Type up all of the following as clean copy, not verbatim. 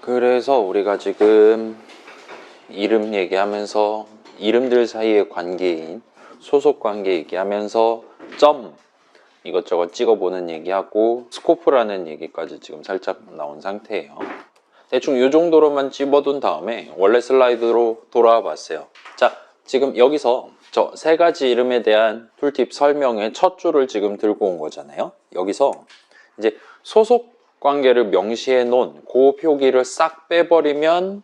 그래서 우리가 지금 이름 얘기하면서 이름들 사이의 관계인 소속 관계 얘기하면서 점 이것저것 찍어보는 얘기하고 스코프라는 얘기까지 지금 살짝 나온 상태예요. 대충 이 정도로만 찝어둔 다음에 원래 슬라이드로 돌아와 봤어요. 자, 지금 여기서 저 세 가지 이름에 대한 툴팁 설명의 첫 줄을 지금 들고 온 거잖아요. 여기서 이제 소속 관계를 명시해 놓은 그 표기를 싹 빼버리면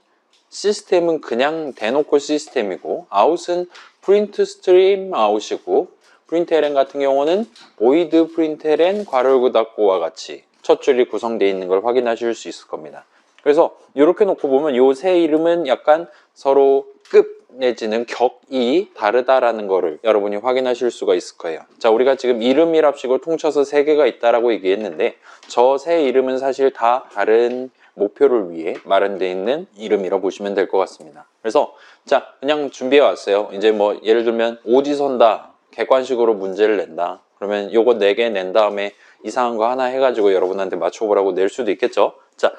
시스템은 그냥 대놓고 시스템이고, 아웃은 프린트 스트림 아웃이고, 프린트LN 같은 경우는 void 프린트LN 괄호 열고 닫고와 같이 첫 줄이 구성되어 있는 걸 확인하실 수 있을 겁니다. 그래서 이렇게 놓고 보면 이 세 이름은 약간 서로 급 내지는 격이 다르다라는 거를 여러분이 확인하실 수가 있을 거예요. 자, 우리가 지금 이름이랍식을 통쳐서 세 개가 있다라고 얘기했는데, 저 세 이름은 사실 다 다른 목표를 위해 마련되어 있는 이름이라고 보시면 될 것 같습니다. 그래서 자, 그냥 준비해 왔어요. 이제 뭐 예를 들면 오지선다, 객관식으로 문제를 낸다. 그러면 요거 4개 낸 다음에 이상한 거 하나 해가지고 여러분한테 맞춰보라고 낼 수도 있겠죠. 자,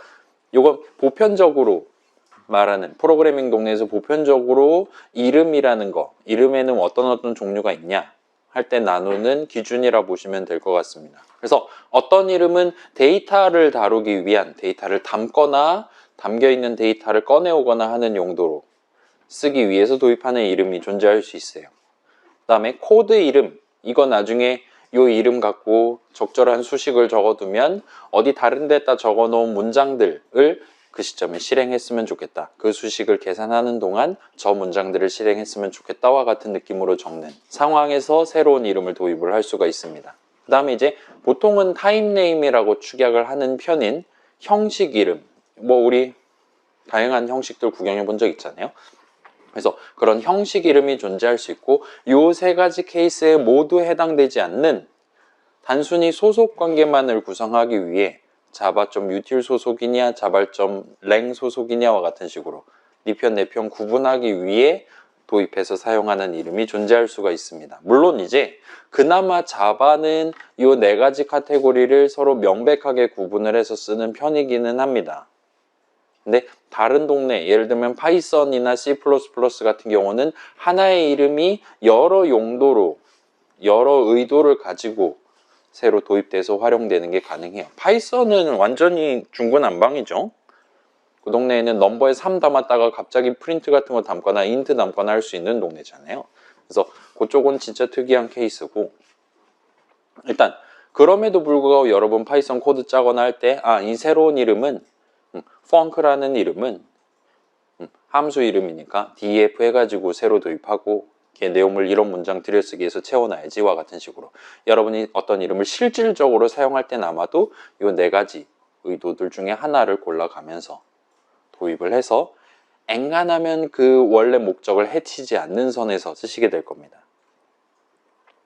요건 보편적으로 말하는, 프로그래밍 동네에서 보편적으로 이름이라는 거, 이름에는 어떤 종류가 있냐 할 때 나누는 기준이라 보시면 될 것 같습니다. 그래서 어떤 이름은 데이터를 다루기 위한, 데이터를 담거나 담겨있는 데이터를 꺼내오거나 하는 용도로 쓰기 위해서 도입하는 이름이 존재할 수 있어요. 그 다음에 코드 이름, 이거 나중에 이 이름 갖고 적절한 수식을 적어두면 어디 다른 데다 적어놓은 문장들을 그 시점에 실행했으면 좋겠다. 그 수식을 계산하는 동안 저 문장들을 실행했으면 좋겠다와 같은 느낌으로 적는 상황에서 새로운 이름을 도입을 할 수가 있습니다. 그 다음에 이제 보통은 타입네임이라고 축약을 하는 편인 형식 이름, 뭐 우리 다양한 형식들 구경해 본 적 있잖아요. 그래서 그런 형식 이름이 존재할 수 있고, 이 세 가지 케이스에 모두 해당되지 않는 단순히 소속 관계만을 구성하기 위해 자바.util 소속이냐 자바.lang 소속이냐와 같은 식으로 네 편 내 편 구분하기 위해 도입해서 사용하는 이름이 존재할 수가 있습니다. 물론 이제 그나마 자바는 이 4가지 카테고리를 서로 명백하게 구분을 해서 쓰는 편이기는 합니다. 근데 다른 동네, 예를 들면 파이썬이나 C++ 같은 경우는 하나의 이름이 여러 용도로, 여러 의도를 가지고 새로 도입돼서 활용되는 게 가능해요. 파이썬은 완전히 중구난방이죠. 그 동네에는 넘버에 3 담았다가 갑자기 프린트 같은 거 담거나 인트 담거나 할 수 있는 동네잖아요. 그래서 그쪽은 진짜 특이한 케이스고, 일단 그럼에도 불구하고 여러분 파이썬 코드 짜거나 할 때 이 새로운 이름은 func라는 이름은 함수 이름이니까 def 해가지고 새로 도입하고 걔 내용물 이런 문장 들여쓰기에서 채워놔야지와 같은 식으로 여러분이 어떤 이름을 실질적으로 사용할 땐 아마도 이 4가지 의도들 중에 하나를 골라가면서 도입을 해서 엔간하면 그 원래 목적을 해치지 않는 선에서 쓰시게 될 겁니다.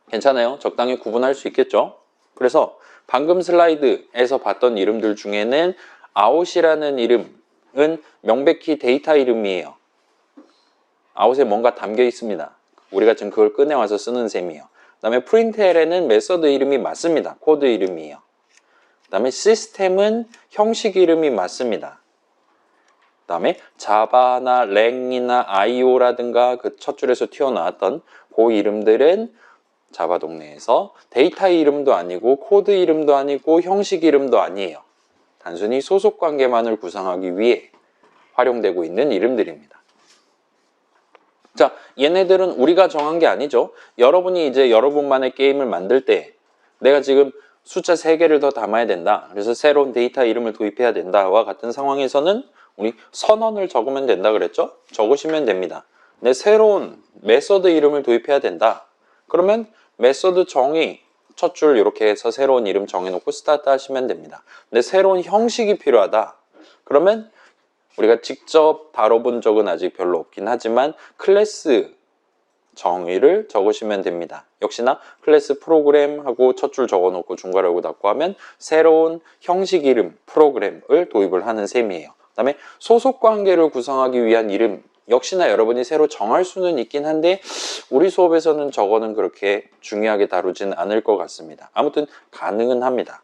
괜찮아요? 적당히 구분할 수 있겠죠? 그래서 방금 슬라이드에서 봤던 이름들 중에는 out이라는 이름은 명백히 데이터 이름이에요. out에 뭔가 담겨 있습니다. 우리가 지금 그걸 꺼내와서 쓰는 셈이에요. 그 다음에 println은 메서드 이름이 맞습니다. 코드 이름이에요. 그 다음에 시스템은 형식 이름이 맞습니다. 그 다음에 자바나 랭이나 IO라든가 그 첫 줄에서 튀어나왔던 그 이름들은 자바 동네에서 데이터 이름도 아니고 코드 이름도 아니고 형식 이름도 아니에요. 단순히 소속 관계만을 구성하기 위해 활용되고 있는 이름들입니다. 자, 얘네들은 우리가 정한 게 아니죠. 여러분이 이제 여러분만의 게임을 만들 때 내가 지금 숫자 3개를 더 담아야 된다. 그래서 새로운 데이터 이름을 도입해야 된다와 같은 상황에서는 우리 선언을 적으면 된다 그랬죠? 적으시면 됩니다. 내 새로운 메서드 이름을 도입해야 된다. 그러면 메서드 정의 첫 줄 이렇게 해서 새로운 이름 정해놓고 스타트 하시면 됩니다. 근데 새로운 형식이 필요하다. 그러면 우리가 직접 다뤄본 적은 아직 별로 없긴 하지만 클래스 정의를 적으시면 됩니다. 역시나 클래스 프로그램 하고 첫 줄 적어놓고 중괄호 열고 닫고 하면 새로운 형식 이름 프로그램을 도입을 하는 셈이에요. 그 다음에 소속 관계를 구성하기 위한 이름 역시나 여러분이 새로 정할 수는 있긴 한데 우리 수업에서는 저거는 그렇게 중요하게 다루진 않을 것 같습니다. 아무튼 가능은 합니다.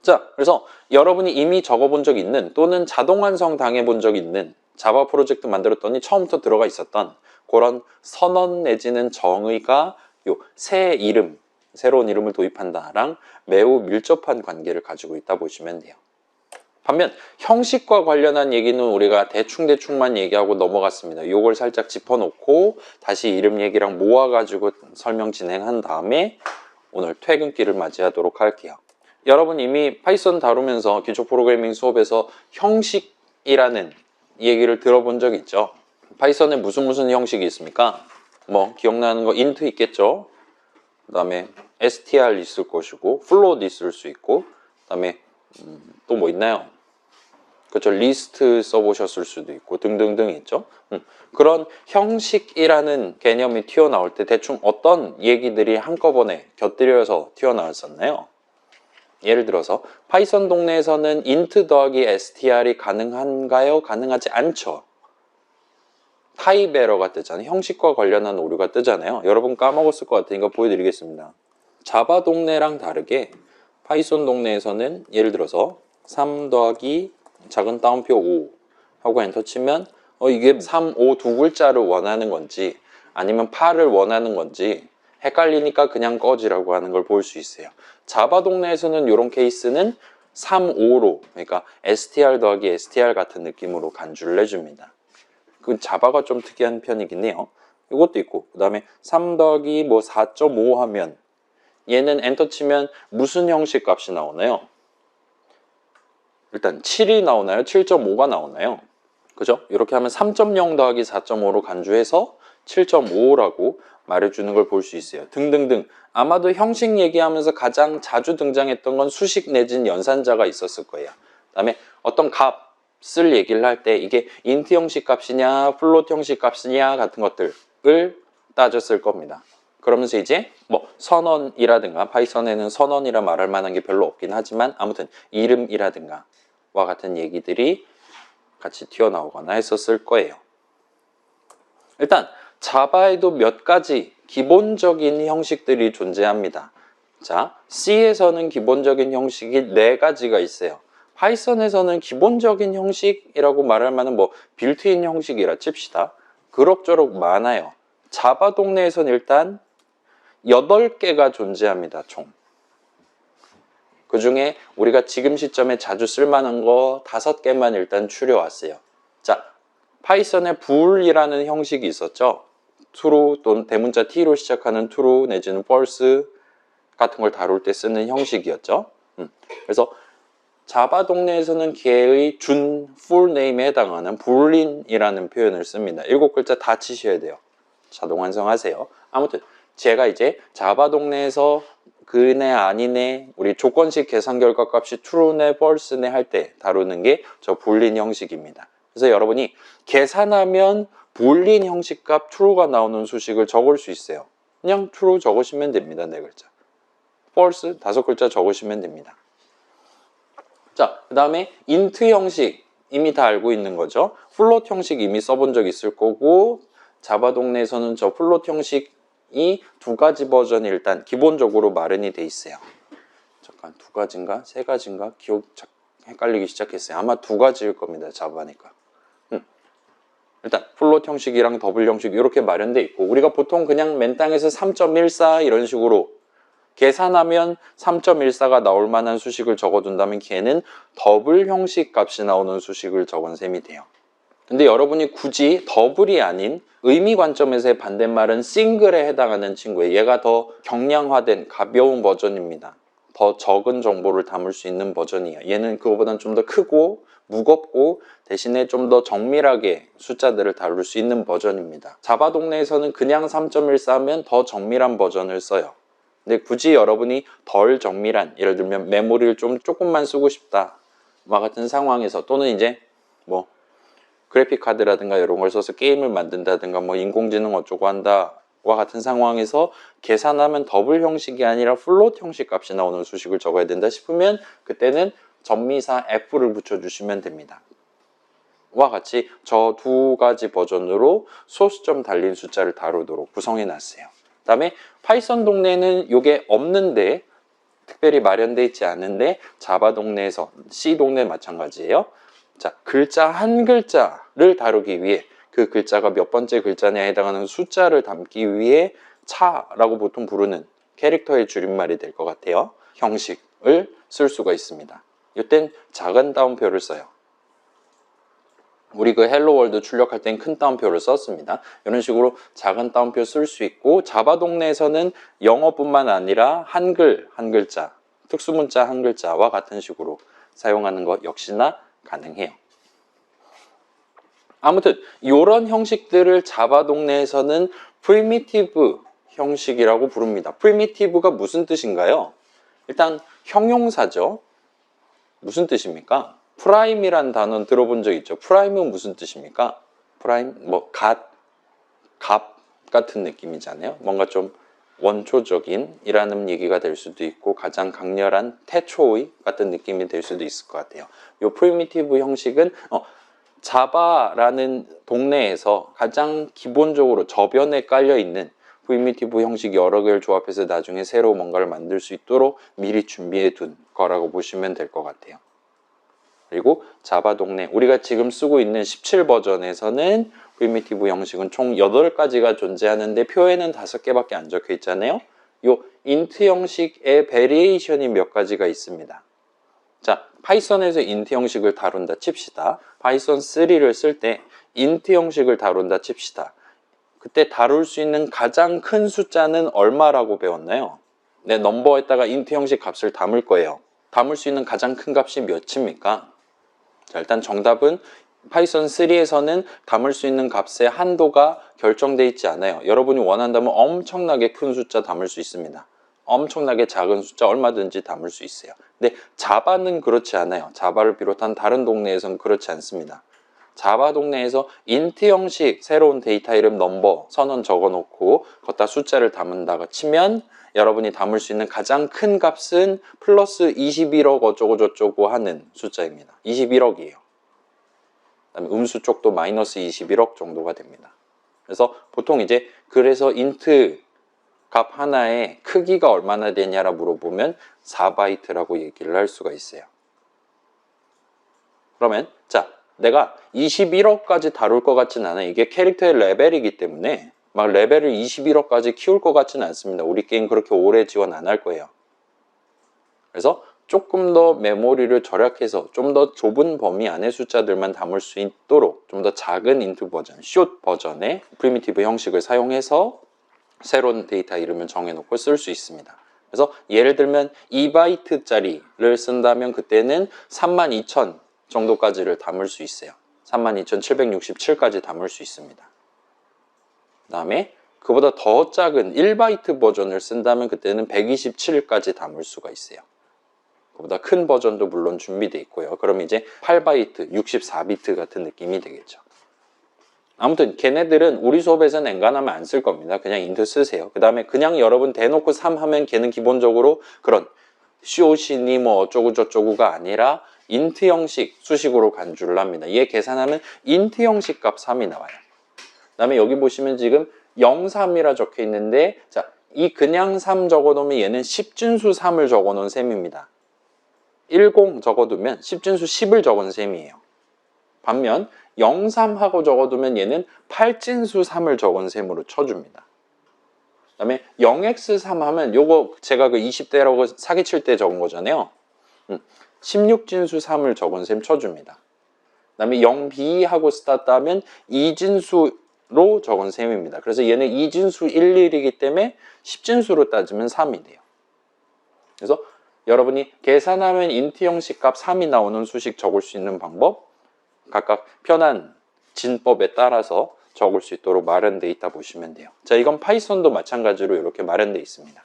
자, 그래서 여러분이 이미 적어본 적 있는 또는 자동 완성 당해본 적 있는 자바 프로젝트 만들었더니 처음부터 들어가 있었던 그런 선언 내지는 정의가 요 새 이름, 새로운 이름을 도입한다랑 매우 밀접한 관계를 가지고 있다 보시면 돼요. 반면 형식과 관련한 얘기는 우리가 대충만 얘기하고 넘어갔습니다. 요걸 살짝 짚어놓고 다시 이름 얘기랑 모아가지고 설명 진행한 다음에 오늘 퇴근길을 맞이하도록 할게요. 여러분 이미 파이썬 다루면서 기초 프로그래밍 수업에서 형식이라는 얘기를 들어본 적 있죠? 파이썬에 무슨 형식이 있습니까? 뭐 기억나는 거 int 있겠죠? 그 다음에 str 있을 것이고 float 있을 수 있고 그 다음에 또 뭐 있나요? 그렇죠. 리스트 써보셨을 수도 있고 등등등 있죠. 그런 형식이라는 개념이 튀어나올 때 대충 어떤 얘기들이 한꺼번에 곁들여서 튀어나왔었나요? 예를 들어서 파이썬 동네에서는 int 더하기 str이 가능한가요? 가능하지 않죠. 타입 에러가 뜨잖아요. 형식과 관련한 오류가 뜨잖아요. 여러분 까먹었을 것 같으니까 보여드리겠습니다. 자바 동네랑 다르게 파이썬 동네에서는 예를 들어서 3 더하기 작은 따옴표 5 하고 엔터 치면 이게 3, 5 두 글자를 원하는 건지 아니면 8을 원하는 건지 헷갈리니까 그냥 꺼지라고 하는 걸 볼 수 있어요. 자바 동네에서는 이런 케이스는 3, 5로 그러니까 str 더하기 str 같은 느낌으로 간주를 해줍니다. 그 자바가 좀 특이한 편이긴 해요. 이것도 있고 그 다음에 3 더하기 뭐 4.5 하면 얘는 엔터 치면 무슨 형식 값이 나오나요? 일단 7이 나오나요? 7.5가 나오나요? 그죠? 이렇게 하면 3.0 더하기 4.5로 간주해서 7.5라고 말해주는 걸 볼 수 있어요. 등등등. 아마도 형식 얘기하면서 가장 자주 등장했던 건 수식 내진 연산자가 있었을 거예요. 그 다음에 어떤 값을 얘기를 할 때 이게 int 형식 값이냐 플롯 형식 값이냐 같은 것들을 따졌을 겁니다. 그러면서 이제 뭐 선언이라든가 파이썬에는 선언이라 말할 만한 게 별로 없긴 하지만 아무튼 이름이라든가 와 같은 얘기들이 같이 튀어나오거나 했었을 거예요. 일단 자바에도 몇 가지 기본적인 형식들이 존재합니다. 자, C에서는 기본적인 형식이 4가지가 있어요. 파이썬에서는 기본적인 형식이라고 말할 만한 뭐 빌트인 형식이라 칩시다. 그럭저럭 많아요. 자바 동네에서는 일단 8개가 존재합니다. 총. 그 중에 우리가 지금 시점에 자주 쓸만한 거 5개만 일단 추려왔어요. 자, 파이썬에 bool이라는 형식이 있었죠. true 또는 대문자 t로 시작하는 true 내지는 false 같은 걸 다룰 때 쓰는 형식이었죠. 그래서 자바 동네에서는 걔의 준 full name에 해당하는 boolean이라는 표현을 씁니다. 7글자 다 치셔야 돼요. 자동 완성하세요. 아무튼 제가 이제 자바 동네에서 그네 아니네 우리 조건식 계산 결과 값이 true네 false네 할 때 다루는 게 저 boolean 형식입니다. 그래서 여러분이 계산하면 boolean 형식 값 true가 나오는 수식을 적을 수 있어요. 그냥 true 적으시면 됩니다. 4글자. false 5글자 적으시면 됩니다. 자, 그 다음에 int 형식 이미 다 알고 있는 거죠. float 형식 이미 써본 적 있을 거고 자바 동네에서는 저 플롯 형식이 2가지 버전이 일단 기본적으로 마련이 돼 있어요. 잠깐 2가지인가? 3가지인가? 기억 헷갈리기 시작했어요. 아마 2가지일 겁니다. 자바니까. 일단 플롯 형식이랑 더블 형식 이렇게 마련돼 있고 우리가 보통 그냥 맨땅에서 3.14 이런 식으로 계산하면 3.14가 나올 만한 수식을 적어둔다면 걔는 더블 형식 값이 나오는 수식을 적은 셈이 돼요. 근데 여러분이 굳이 더블이 아닌 의미 관점에서의 반대말은 싱글에 해당하는 친구예요. 얘가 더 경량화된 가벼운 버전입니다. 더 적은 정보를 담을 수 있는 버전이에요. 얘는 그거보다는 좀 더 크고 무겁고 대신에 좀 더 정밀하게 숫자들을 다룰 수 있는 버전입니다. 자바 동네에서는 그냥 3.14면 더 정밀한 버전을 써요. 근데 굳이 여러분이 덜 정밀한 예를 들면 메모리를 좀 조금만 쓰고 싶다 와 같은 상황에서 또는 이제 뭐 그래픽 카드라든가 이런 걸 써서 게임을 만든다든가 뭐 인공지능 어쩌고 한다 와 같은 상황에서 계산하면 더블 형식이 아니라 플롯 형식 값이 나오는 수식을 적어야 된다 싶으면 그때는 전미사 F를 붙여주시면 됩니다. 와 같이 저 2가지 버전으로 소수점 달린 숫자를 다루도록 구성해 놨어요. 그 다음에 파이썬 동네는 이게 없는데 특별히 마련되어 있지 않은데 자바 동네에서 C 동네 마찬가지예요. 자, 글자 한 글자를 다루기 위해 그 글자가 몇 번째 글자냐에 해당하는 숫자를 담기 위해 차라고 보통 부르는 캐릭터의 줄임말이 될 것 같아요. 형식을 쓸 수가 있습니다. 이땐 작은 따옴표를 써요. 우리 그 헬로 월드 출력할 땐 큰 따옴표를 썼습니다. 이런 식으로 작은 따옴표 쓸 수 있고, 자바 동네에서는 영어뿐만 아니라 한글 한 글자, 특수문자 한 글자와 같은 식으로 사용하는 것 역시나 가능해요. 아무튼 이런 형식들을 자바 동네에서는 프리미티브 형식이라고 부릅니다. 프리미티브가 무슨 뜻인가요? 일단 형용사죠. 무슨 뜻입니까? 프라임이란 단어 들어본 적 있죠? 프라임은 무슨 뜻입니까? 프라임, 뭐 갓, 값 같은 느낌이잖아요. 뭔가 좀 원초적인 이라는 얘기가 될 수도 있고, 가장 강렬한 태초의 같은 느낌이 될 수도 있을 것 같아요. 이 프리미티브 형식은 자바라는 동네에서 가장 기본적으로 저변에 깔려 있는 프리미티브 형식 여러 개를 조합해서 나중에 새로 뭔가를 만들 수 있도록 미리 준비해 둔 거라고 보시면 될 것 같아요. 그리고 자바 동네, 우리가 지금 쓰고 있는 17버전에서는 프리미티브 형식은 총 8가지가 존재하는데 표에는 5개밖에 안 적혀 있잖아요. 이 인트 형식의 베리에이션이 몇 가지가 있습니다. 자, 파이썬에서 인트 형식을 다룬다 칩시다. 파이썬 3를 쓸 때 인트 형식을 다룬다 칩시다. 그때 다룰 수 있는 가장 큰 숫자는 얼마라고 배웠나요? 네, 넘버에다가 인트 형식 값을 담을 거예요. 담을 수 있는 가장 큰 값이 몇입니까? 자, 일단 정답은 파이썬 3에서는 담을 수 있는 값의 한도가 결정되어 있지 않아요. 여러분이 원한다면 엄청나게 큰 숫자 담을 수 있습니다. 엄청나게 작은 숫자 얼마든지 담을 수 있어요. 근데 자바는 그렇지 않아요. 자바를 비롯한 다른 동네에서는 그렇지 않습니다. 자바 동네에서 인트 형식 새로운 데이터 이름 넘버 선언 적어놓고 거기다 숫자를 담은다고 치면 여러분이 담을 수 있는 가장 큰 값은 플러스 21억 어쩌고 저쩌고 하는 숫자입니다. 21억이에요. 그다음에 음수 쪽도 마이너스 21억 정도가 됩니다. 그래서 보통 이제 그래서 인트 값 하나의 크기가 얼마나 되냐라 물어보면 4바이트라고 얘기를 할 수가 있어요. 그러면 자, 내가 21억까지 다룰 것 같진 않아요. 이게 캐릭터의 레벨이기 때문에 막 레벨을 21억까지 키울 것 같지는 않습니다. 우리 게임 그렇게 오래 지원 안 할 거예요. 그래서 조금 더 메모리를 절약해서 좀 더 좁은 범위 안의 숫자들만 담을 수 있도록 좀 더 작은 인트 버전, 숏 버전의 프리미티브 형식을 사용해서 새로운 데이터 이름을 정해놓고 쓸 수 있습니다. 그래서 예를 들면 2바이트짜리를 쓴다면 그때는 32,000 정도까지를 담을 수 있어요. 32,767까지 담을 수 있습니다. 그 다음에 그보다 더 작은 1바이트 버전을 쓴다면 그때는 127까지 담을 수가 있어요. 그보다 큰 버전도 물론 준비되어 있고요. 그럼 이제 8바이트, 64비트 같은 느낌이 되겠죠. 아무튼 걔네들은 우리 수업에서는 엔간하면 안 쓸 겁니다. 그냥 인트 쓰세요. 그 다음에 그냥 여러분 대놓고 3 하면 걔는 기본적으로 그런 COC니 뭐 어쩌고 저쩌고가 아니라 인트 형식 수식으로 간주를 합니다. 얘 계산하면 인트 형식 값 3이 나와요. 그 다음에 여기 보시면 지금 03이라 적혀 있는데, 자, 이 그냥 3 적어놓으면 얘는 10진수 3을 적어놓은 셈입니다. 10 적어두면 10진수 10을 적은 셈이에요. 반면 03하고 적어두면 얘는 8진수 3을 적은 셈으로 쳐줍니다. 그 다음에 0x3 하면 요거 제가 그 20대라고 사기칠 때 적은 거잖아요. 16진수 3을 적은 셈 쳐줍니다. 그 다음에 0b하고 스타트 하면 2진수로 적은 셈입니다. 그래서 얘는 2진수 11이기 때문에 10진수로 따지면 3이 돼요. 그래서 여러분이 계산하면 인트 형식 값 3이 나오는 수식 적을 수 있는 방법, 각각 편한 진법에 따라서 적을 수 있도록 마련되어 있다 보시면 돼요. 자, 이건 파이썬도 마찬가지로 이렇게 마련되어 있습니다.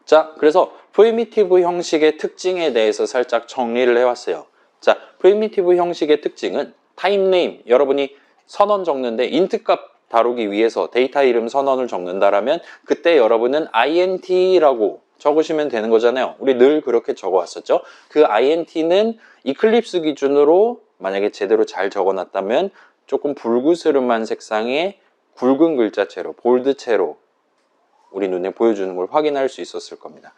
자, 그래서 프리미티브 형식의 특징에 대해서 살짝 정리를 해왔어요. 자, 프리미티브 형식의 특징은 타입네임, 여러분이 선언 적는데 인트 값 다루기 위해서 데이터 이름 선언을 적는다라면 그때 여러분은 int라고 적으시면 되는 거잖아요. 우리 늘 그렇게 적어왔었죠. 그 int는 이클립스 기준으로 만약에 제대로 잘 적어놨다면 조금 붉으스름한 색상의 굵은 글자체로, 볼드체로 우리 눈에 보여주는 걸 확인할 수 있었을 겁니다.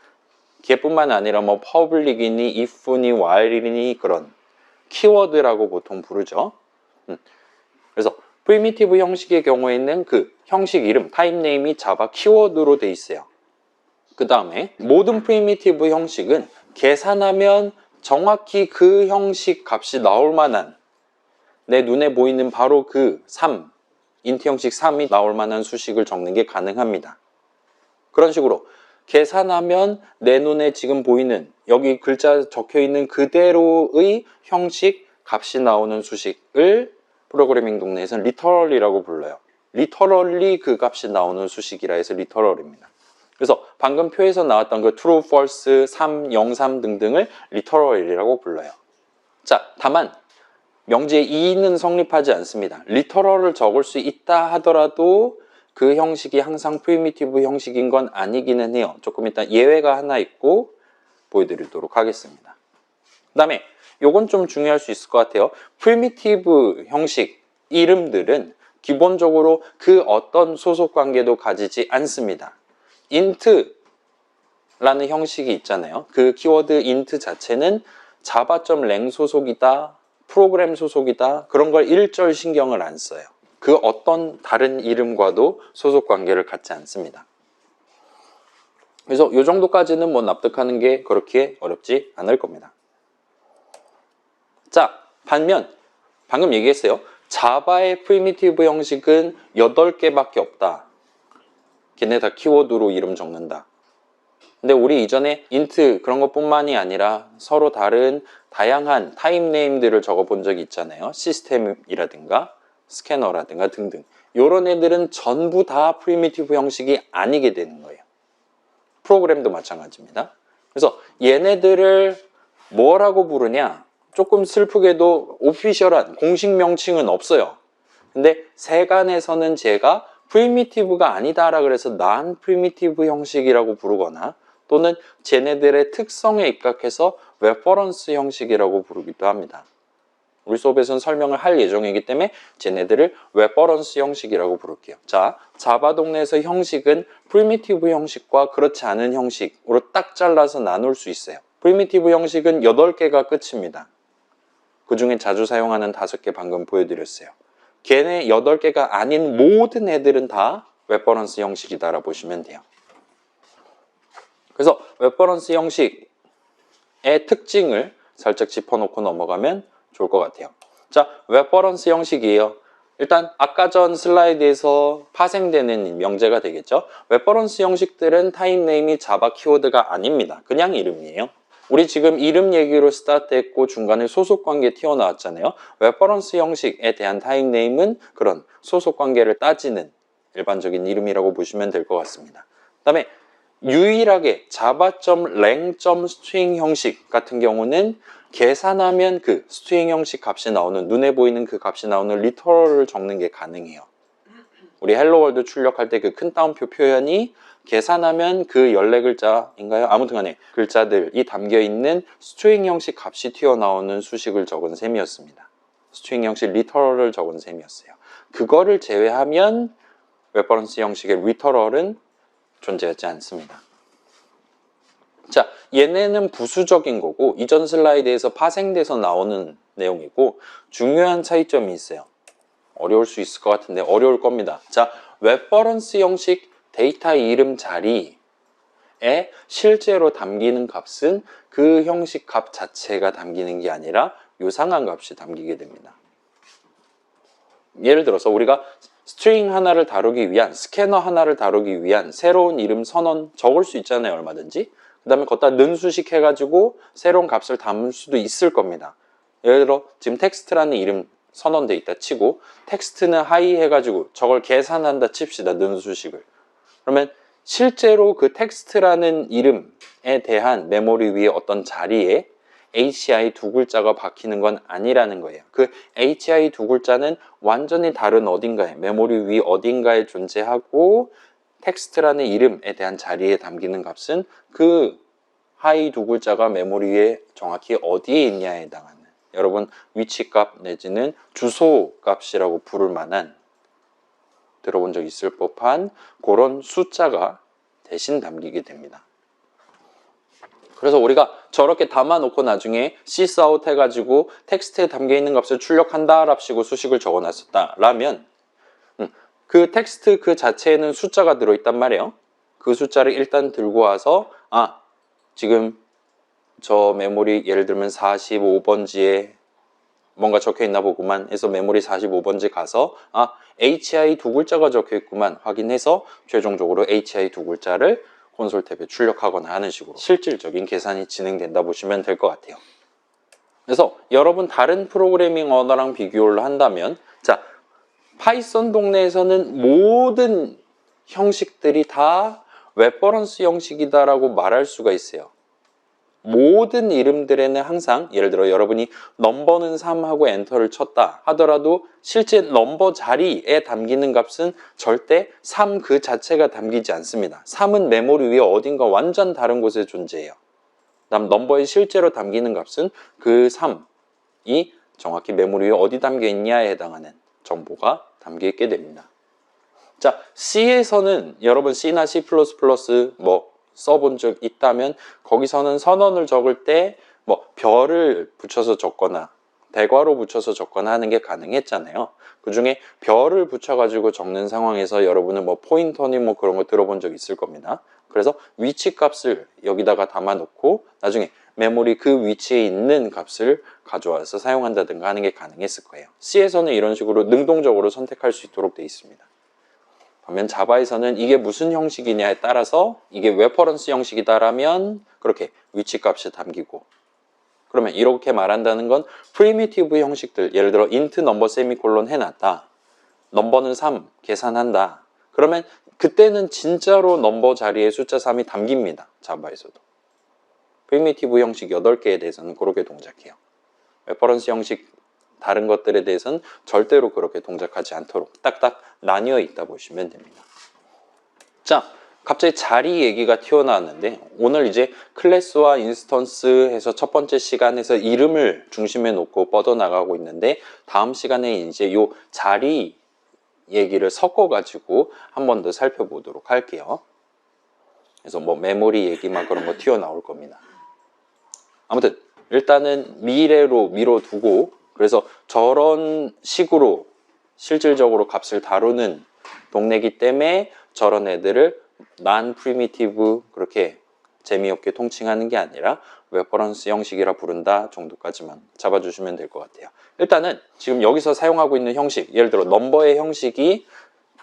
걔뿐만 아니라 뭐 public이니, if니, while이니 그런 키워드라고 보통 부르죠. 그래서 프리미티브 형식의 경우에는 그 형식 이름, 타입 네임이 자바 키워드로 돼 있어요. 그 다음에 모든 프리미티브 형식은 계산하면 정확히 그 형식 값이 나올 만한, 내 눈에 보이는 바로 그 3, 인트 형식 3이 나올 만한 수식을 적는 게 가능합니다. 그런 식으로 계산하면 내 눈에 지금 보이는 여기 글자 적혀 있는 그대로의 형식 값이 나오는 수식을 프로그래밍 동네에서는 리터럴이라고 불러요. 리터럴리 그 값이 나오는 수식이라 해서 리터럴입니다. 그래서 방금 표에서 나왔던 그 true, false, 3, 0, 3 등등을 리터럴이라고 불러요. 자, 다만 명제의 이는 성립하지 않습니다. 리터럴을 적을 수 있다 하더라도 그 형식이 항상 프리미티브 형식인 건 아니기는 해요. 조금 이따 예외가 하나 있고 보여드리도록 하겠습니다. 그 다음에 요건 좀 중요할 수 있을 것 같아요. 프리미티브 형식 이름들은 기본적으로 그 어떤 소속 관계도 가지지 않습니다. int라는 형식이 있잖아요. 그 키워드 int 자체는 java.lang 소속이다, 프로그램 소속이다, 그런 걸 일절 신경을 안 써요. 그 어떤 다른 이름과도 소속 관계를 갖지 않습니다. 그래서 이 정도까지는 뭐 납득하는 게 그렇게 어렵지 않을 겁니다. 자, 반면 방금 얘기했어요. 자바의 프리미티브 형식은 8개밖에 없다. 걔네 다 키워드로 이름 적는다. 근데 우리 이전에 int 그런 것뿐만이 아니라 서로 다른 다양한 타입 네임들을 적어본 적이 있잖아요. 시스템이라든가 스캐너라든가 등등. 이런 애들은 전부 다 프리미티브 형식이 아니게 되는 거예요. 프로그램도 마찬가지입니다. 그래서 얘네들을 뭐라고 부르냐? 조금 슬프게도 오피셜한 공식 명칭은 없어요. 근데 세간에서는 제가 프리미티브가 아니다라 그래서 non 프리미티브 형식이라고 부르거나 또는 쟤네들의 특성에 입각해서 레퍼런스 형식이라고 부르기도 합니다. 우리 수업에서는 설명을 할 예정이기 때문에 쟤네들을 레퍼런스 형식이라고 부를게요. 자, 자바 동네에서 형식은 프리미티브 형식과 그렇지 않은 형식으로 딱 잘라서 나눌 수 있어요. 프리미티브 형식은 8개가 끝입니다. 그 중에 자주 사용하는 5개 방금 보여드렸어요. 걔네 8개가 아닌 모든 애들은 다 레퍼런스 형식이다라고 보시면 돼요. 그래서 레퍼런스 형식의 특징을 살짝 짚어놓고 넘어가면 좋을 것 같아요. 자, 레퍼런스 형식이에요. 일단 아까 전 슬라이드에서 파생되는 명제가 되겠죠. 레퍼런스 형식들은 타입 네임이 자바 키워드가 아닙니다. 그냥 이름이에요. 우리 지금 이름 얘기로 스타트했고 중간에 소속 관계 튀어나왔잖아요. 레퍼런스 형식에 대한 타입 네임은 그런 소속 관계를 따지는 일반적인 이름이라고 보시면 될 것 같습니다. 그 다음에 유일하게 java.lang.string 형식 같은 경우는 계산하면 그 string 형식 값이 나오는, 눈에 보이는 그 값이 나오는 리터럴을 적는 게 가능해요. 우리 헬로월드 출력할 때 그 큰 따옴표 표현이 계산하면 그 14글자인가요? 아무튼 간에 글자들이 담겨있는 string 형식 값이 튀어나오는 수식을 적은 셈이었습니다. string 형식 리터럴을 적은 셈이었어요. 그거를 제외하면 레퍼런스 형식의 리터럴은 존재하지 않습니다. 자, 얘네는 부수적인 거고 이전 슬라이드에서 파생돼서 나오는 내용이고 중요한 차이점이 있어요. 어려울 수 있을 것 같은데 어려울 겁니다. 자, 레퍼런스 형식 데이터 이름 자리에 실제로 담기는 값은 그 형식 값 자체가 담기는 게 아니라 요상한 값이 담기게 됩니다. 예를 들어서 우리가 스트링 하나를 다루기 위한, 스캐너 하나를 다루기 위한 새로운 이름 선언 적을 수 있잖아요, 얼마든지. 그 다음에 걷다 는 수식 해가지고 새로운 값을 담을 수도 있을 겁니다. 예를 들어 지금 텍스트라는 이름 선언돼 있다 치고 텍스트는 하이 해가지고 저걸 계산한다 칩시다, 는 수식을. 그러면 실제로 그 텍스트라는 이름에 대한 메모리 위에 어떤 자리에 HI 2글자가 박히는 건 아니라는 거예요. 그 HI 2글자는 완전히 다른 어딘가에, 메모리 위 어딘가에 존재하고 텍스트라는 이름에 대한 자리에 담기는 값은 그 하이 2글자가 메모리 위에 정확히 어디에 있냐에 해당하는, 여러분 위치값 내지는 주소값이라고 부를 만한, 들어본 적 있을 법한 그런 숫자가 대신 담기게 됩니다. 그래서 우리가 저렇게 담아놓고 나중에 sysout 해가지고 텍스트에 담겨있는 값을 출력한다 랍시고 수식을 적어놨었다 라면 그 텍스트 그 자체에는 숫자가 들어있단 말이에요. 그 숫자를 일단 들고 와서 지금 저 메모리 예를 들면 45번지에 뭔가 적혀있나 보구만 해서 메모리 45번지 가서 HI 두 글자가 적혀있구만 확인해서 최종적으로 HI 두 글자를 콘솔 탭에 출력하거나 하는 식으로 실질적인 계산이 진행된다 보시면 될 것 같아요. 그래서 여러분 다른 프로그래밍 언어랑 비교를 한다면 자, 파이썬 동네에서는 모든 형식들이 다 레퍼런스 형식이다라고 말할 수가 있어요. 모든 이름들에는 항상 예를 들어 여러분이 넘버는 3 하고 엔터를 쳤다 하더라도 실제 넘버 자리에 담기는 값은 절대 3 그 자체가 담기지 않습니다. 3은 메모리 위에 어딘가 완전 다른 곳에 존재해요. 그다음 넘버에 실제로 담기는 값은 그 3이 정확히 메모리 위에 어디 담겨 있냐에 해당하는 정보가 담겨 있게 됩니다. 자, C에서는 여러분 C나 C++ 뭐 써본 적 있다면 거기서는 선언을 적을 때 뭐 별을 붙여서 적거나 대괄호 붙여서 적거나 하는 게 가능했잖아요. 그 중에 별을 붙여가지고 적는 상황에서 여러분은 뭐 포인터니 뭐 그런 거 들어본 적 있을 겁니다. 그래서 위치 값을 여기다가 담아놓고 나중에 메모리 그 위치에 있는 값을 가져와서 사용한다든가 하는 게 가능했을 거예요. C에서는 이런 식으로 능동적으로 선택할 수 있도록 되어 있습니다. 반면 자바에서는 이게 무슨 형식이냐에 따라서 이게 레퍼런스 형식이다라면 그렇게 위치 값이 담기고 그러면 이렇게 말한다는 건 프리미티브 형식들 예를 들어 int 넘버 세미콜론 해놨다. 넘버는 3 계산한다. 그러면 그때는 진짜로 넘버 자리에 숫자 3이 담깁니다. 자바에서도. 프리미티브 형식 8개에 대해서는 그렇게 동작해요. 레퍼런스 형식 다른 것들에 대해서는 절대로 그렇게 동작하지 않도록 딱딱 나뉘어 있다 보시면 됩니다. 자, 갑자기 자리 얘기가 튀어나왔는데 오늘 이제 클래스와 인스턴스 해서 첫 번째 시간에서 이름을 중심에 놓고 뻗어나가고 있는데 다음 시간에 이제 요 자리 얘기를 섞어가지고 한 번 더 살펴보도록 할게요. 그래서 뭐 메모리 얘기만 그런 거 튀어나올 겁니다. 아무튼 일단은 미래로 미뤄두고 그래서 저런 식으로 실질적으로 값을 다루는 동네기 때문에 저런 애들을 non-primitive 그렇게 재미없게 통칭하는 게 아니라 레퍼런스 형식이라 부른다 정도까지만 잡아주시면 될 것 같아요. 일단은 지금 여기서 사용하고 있는 형식 예를 들어 넘버의 형식이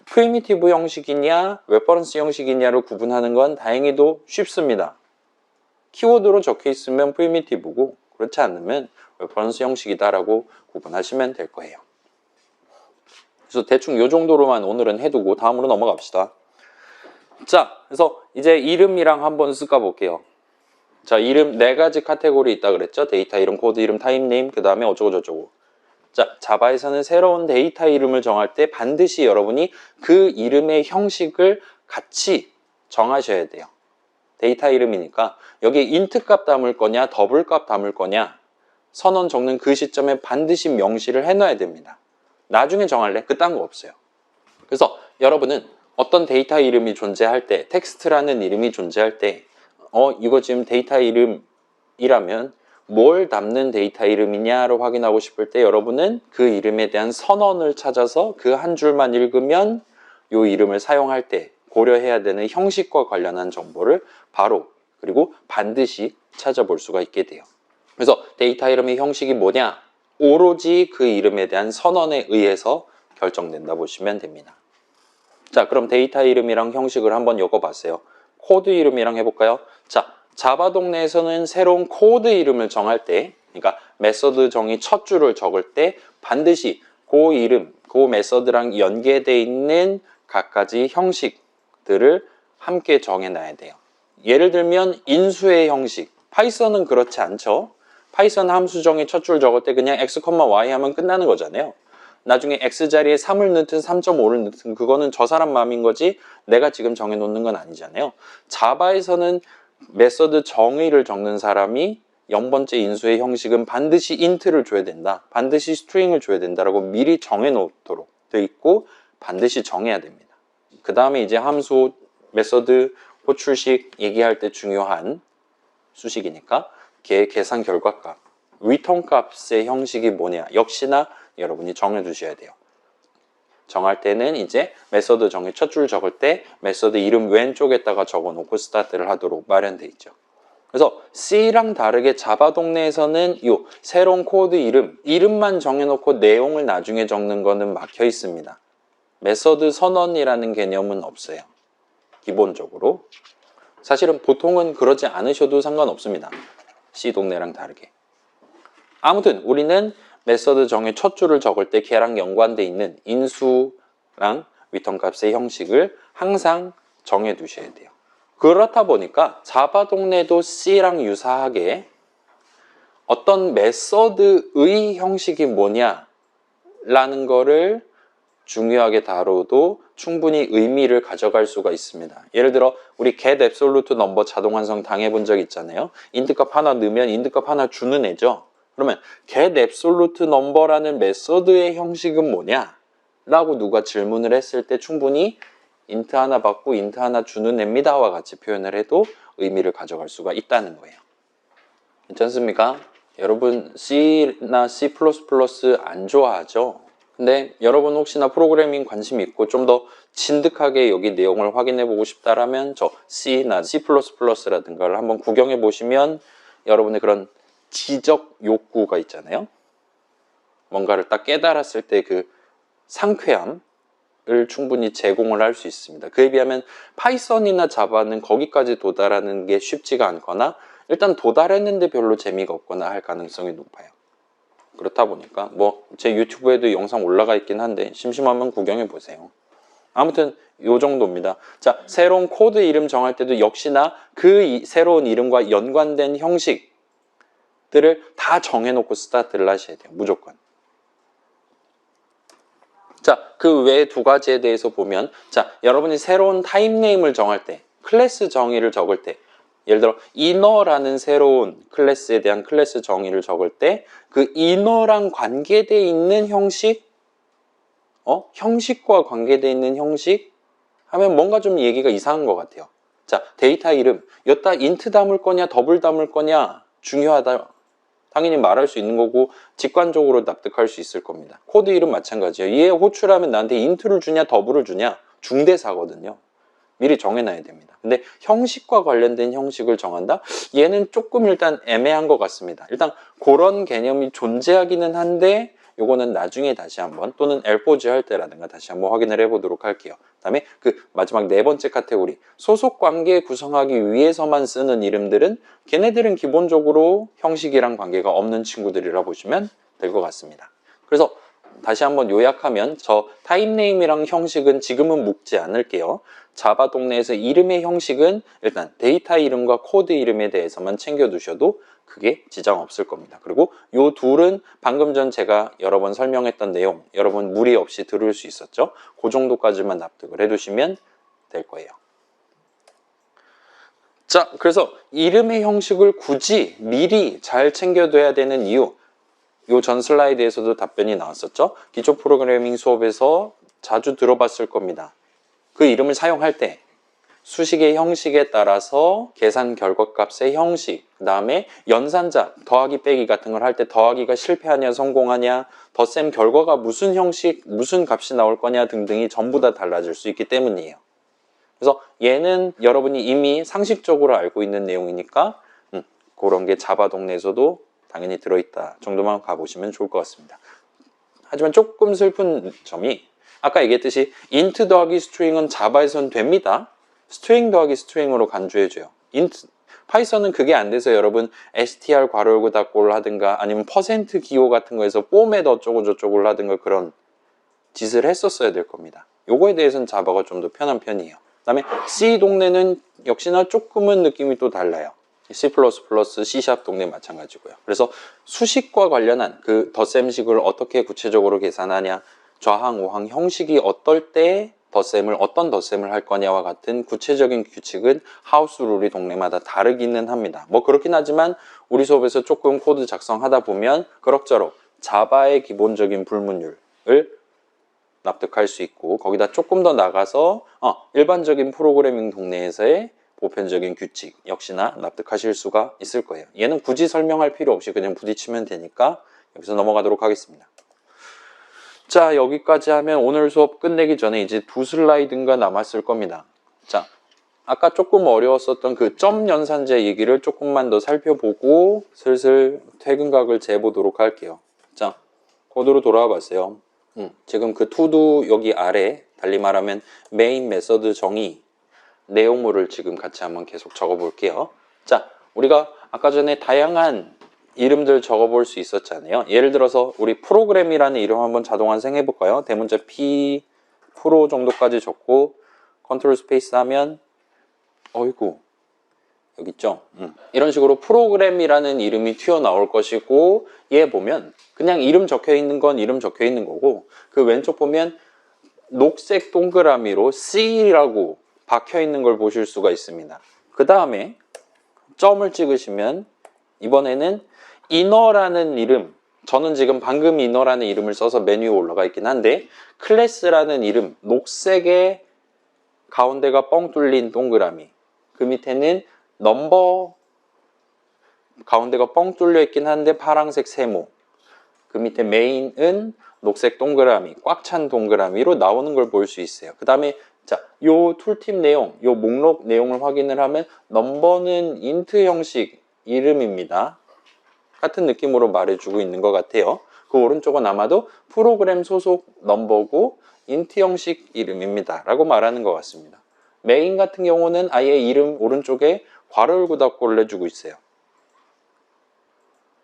프리미티브 형식이냐 레퍼런스 형식이냐를 구분하는 건 다행히도 쉽습니다. 키워드로 적혀 있으면 프리미티브고 그렇지 않으면 레퍼런스 형식이다라고 구분하시면 될 거예요. 그래서 대충 이 정도로만 오늘은 해두고 다음으로 넘어갑시다. 자, 그래서 이제 이름이랑 한번 쓸까 볼게요. 자, 이름 4가지 카테고리 있다 그랬죠? 데이터 이름, 코드 이름, 타임 네임, 그 다음에 어쩌고 저쩌고. 자, 자바에서는 새로운 데이터 이름을 정할 때 반드시 여러분이 그 이름의 형식을 같이 정하셔야 돼요. 데이터 이름이니까 여기에 int 값 담을 거냐 더블 값 담을 거냐 선언 적는 그 시점에 반드시 명시를 해놔야 됩니다. 나중에 정할래? 그딴 거 없어요. 그래서 여러분은 어떤 데이터 이름이 존재할 때 텍스트라는 이름이 존재할 때 이거 지금 데이터 이름이라면 뭘 담는 데이터 이름이냐를 확인하고 싶을 때 여러분은 그 이름에 대한 선언을 찾아서 그 한 줄만 읽으면 이 이름을 사용할 때 고려해야 되는 형식과 관련한 정보를 바로 그리고 반드시 찾아볼 수가 있게 돼요. 그래서 데이터 이름의 형식이 뭐냐? 오로지 그 이름에 대한 선언에 의해서 결정된다 보시면 됩니다. 자, 그럼 데이터 이름이랑 형식을 한번 엮어봤어요. 코드 이름이랑 해볼까요? 자, 자바 동네에서는 새로운 코드 이름을 정할 때 그러니까 메서드 정의 첫 줄을 적을 때 반드시 그 이름, 그 메서드랑 연계되어 있는 각가지 형식들을 함께 정해놔야 돼요. 예를 들면 인수의 형식, 파이썬은 그렇지 않죠. 파이썬 함수 정의 첫 줄 적을 때 그냥 x, y 하면 끝나는 거잖아요. 나중에 x 자리에 3을 넣든 3.5를 넣든 그거는 저 사람 마음인 거지 내가 지금 정해놓는 건 아니잖아요. 자바에서는 메서드 정의를 적는 사람이 0번째 인수의 형식은 반드시 int를 줘야 된다. 반드시 string을 줘야 된다라고 미리 정해놓도록 돼 있고 반드시 정해야 됩니다. 그 다음에 이제 함수, 메서드, 호출식 얘기할 때 중요한 수식이니까 걔의 계산 결과값, 리턴 값의 형식이 뭐냐 역시나 여러분이 정해 두셔야 돼요. 정할 때는 이제 메서드 정의 첫 줄 적을 때 메서드 이름 왼쪽에다가 적어놓고 스타트를 하도록 마련돼 있죠. 그래서 C랑 다르게 자바 동네에서는 이 새로운 코드 이름만 정해놓고 내용을 나중에 적는 거는 막혀 있습니다. 메서드 선언이라는 개념은 없어요. 기본적으로. 사실은 보통은 그러지 않으셔도 상관없습니다. C 동네랑 다르게. 아무튼 우리는 메서드 정의 첫 줄을 적을 때 걔랑 연관돼 있는 인수랑 리턴 값의 형식을 항상 정해 두셔야 돼요. 그렇다 보니까 자바 동네도 C랑 유사하게 어떤 메서드의 형식이 뭐냐 라는 거를 중요하게 다뤄도 충분히 의미를 가져갈 수가 있습니다. 예를 들어 우리 get absolute number 자동 완성 당해본 적 있잖아요. 인트값 하나 넣으면 인트값 하나 주는 애죠. 그러면 get absolute number라는 메서드의 형식은 뭐냐? 라고 누가 질문을 했을 때 충분히 int 하나 받고 int 하나 주는 애입니다와 같이 표현을 해도 의미를 가져갈 수가 있다는 거예요. 괜찮습니까? 여러분 C나 C++ 안 좋아하죠? 근데 여러분 혹시나 프로그래밍 관심 있고 좀 더 진득하게 여기 내용을 확인해 보고 싶다라면 저 C나 C++라든가를 한번 구경해 보시면 여러분의 그런 지적 욕구가 있잖아요. 뭔가를 딱 깨달았을 때 그 상쾌함을 충분히 제공을 할 수 있습니다. 그에 비하면 파이썬이나 자바는 거기까지 도달하는 게 쉽지가 않거나 일단 도달했는데 별로 재미가 없거나 할 가능성이 높아요. 그렇다 보니까 뭐 제 유튜브에도 영상 올라가 있긴 한데 심심하면 구경해 보세요. 아무튼 요 정도입니다. 자, 새로운 코드 이름 정할 때도 역시나 그 새로운 이름과 연관된 형식들을 다 정해놓고 스타트를 하셔야 돼요. 무조건. 자, 그 외 두 가지에 대해서 보면 자, 여러분이 새로운 타입 네임을 정할 때 클래스 정의를 적을 때 예를 들어 inner라는 새로운 클래스에 대한 클래스 정의를 적을 때 그 inner랑 관계되어 있는 형식 형식과 관계되어 있는 형식 하면 뭔가 좀 얘기가 이상한 것 같아요. 자, 데이터 이름 여기다 int 담을 거냐 더블 담을 거냐 중요하다. 당연히 말할 수 있는 거고 직관적으로 납득할 수 있을 겁니다. 코드 이름 마찬가지예요. 얘 호출하면 나한테 int를 주냐 더블을 주냐 중대사거든요. 미리 정해놔야 됩니다. 근데 형식과 관련된 형식을 정한다? 얘는 조금 일단 애매한 것 같습니다. 일단 그런 개념이 존재하기는 한데 요거는 나중에 다시 한번 또는 L4G 할 때라든가 다시 한번 확인을 해보도록 할게요. 그다음에 그 마지막 네 번째 카테고리 소속 관계 구성하기 위해서만 쓰는 이름들은 걔네들은 기본적으로 형식이랑 관계가 없는 친구들이라 보시면 될 것 같습니다. 그래서 다시 한번 요약하면 저 타입네임이랑 형식은 지금은 묶지 않을게요. 자바 동네에서 이름의 형식은 일단 데이터 이름과 코드 이름에 대해서만 챙겨두셔도 크게 지장 없을 겁니다. 그리고 요 둘은 방금 전 제가 여러 번 설명했던 내용 여러분 무리 없이 들을 수 있었죠? 그 정도까지만 납득을 해두시면 될 거예요. 자, 그래서 이름의 형식을 굳이 미리 잘 챙겨둬야 되는 이유 요 전 슬라이드에서도 답변이 나왔었죠. 기초 프로그래밍 수업에서 자주 들어봤을 겁니다. 그 이름을 사용할 때 수식의 형식에 따라서 계산 결과값의 형식, 그 다음에 연산자, 더하기 빼기 같은 걸 할 때 더하기가 실패하냐 성공하냐, 덧셈 결과가 무슨 형식, 무슨 값이 나올 거냐 등등이 전부 다 달라질 수 있기 때문이에요. 그래서 얘는 여러분이 이미 상식적으로 알고 있는 내용이니까 그런 게 자바 동네에서도 당연히 들어있다 정도만 가보시면 좋을 것 같습니다. 하지만 조금 슬픈 점이 아까 얘기했듯이 int 더하기 string은 자바에선 됩니다. string 더하기 string으로 간주해줘요. 파이썬은 그게 안 돼서 여러분 str 괄호 열고 닫고를 하든가 아니면 퍼센트 기호 같은 거에서 포맷 어쩌고 저쩌고를 하든가 그런 짓을 했었어야 될 겁니다. 요거에 대해서는 자바가 좀 더 편한 편이에요. 그 다음에 C 동네는 역시나 조금은 느낌이 또 달라요. C++, C# 동네 마찬가지고요. 그래서 수식과 관련한 그 덧셈식을 어떻게 구체적으로 계산하냐, 좌항, 우항 형식이 어떨 때 어떤 덧셈을 할 거냐와 같은 구체적인 규칙은 하우스 룰이 동네마다 다르기는 합니다. 뭐 그렇긴 하지만 우리 수업에서 조금 코드 작성하다 보면 그럭저럭 자바의 기본적인 불문율을 납득할 수 있고 거기다 조금 더 나가서 일반적인 프로그래밍 동네에서의 보편적인 규칙 역시나 납득하실 수가 있을 거예요. 얘는 굳이 설명할 필요 없이 그냥 부딪히면 되니까 여기서 넘어가도록 하겠습니다. 자, 여기까지 하면 오늘 수업 끝내기 전에 이제 2슬라이드인가 남았을 겁니다. 자, 아까 조금 어려웠었던 그 점 연산제 얘기를 조금만 더 살펴보고 슬슬 퇴근각을 재보도록 할게요. 자, 코드로 돌아와 봤어요. 지금 그 투두 여기 아래 달리 말하면 메인 메서드 정의 내용물을 지금 같이 한번 계속 적어볼게요. 자, 우리가 아까 전에 다양한 이름들 적어볼 수 있었잖아요. 예를 들어서 우리 프로그램이라는 이름 한번 자동 완성해볼까요? 대문자 P 프로 정도까지 적고 컨트롤 스페이스 하면 어이구 여기 있죠? 이런 식으로 프로그램이라는 이름이 튀어나올 것이고 얘 보면 그냥 이름 적혀있는 건 이름 적혀있는 거고 그 왼쪽 보면 녹색 동그라미로 C라고 박혀있는 걸 보실 수가 있습니다. 그 다음에 점을 찍으시면 이번에는 inner라는 이름, 저는 지금 방금 inner라는 이름을 써서 메뉴에 올라가 있긴 한데 클래스라는 이름, 녹색의 가운데가 뻥 뚫린 동그라미, 그 밑에는 넘버 가운데가 뻥 뚫려 있긴 한데 파란색 세모, 그 밑에 메인은 녹색 동그라미, 꽉 찬 동그라미로 나오는 걸 볼 수 있어요. 그 다음에 자, 요 툴팁 내용, 요 목록 내용을 확인을 하면 넘버는 인트 형식 이름입니다. 같은 느낌으로 말해주고 있는 것 같아요. 그 오른쪽은 아마도 프로그램 소속 넘버고 인트 형식 이름입니다. 라고 말하는 것 같습니다. 메인 같은 경우는 아예 이름 오른쪽에 괄호 열고 닫고를 내주고 있어요.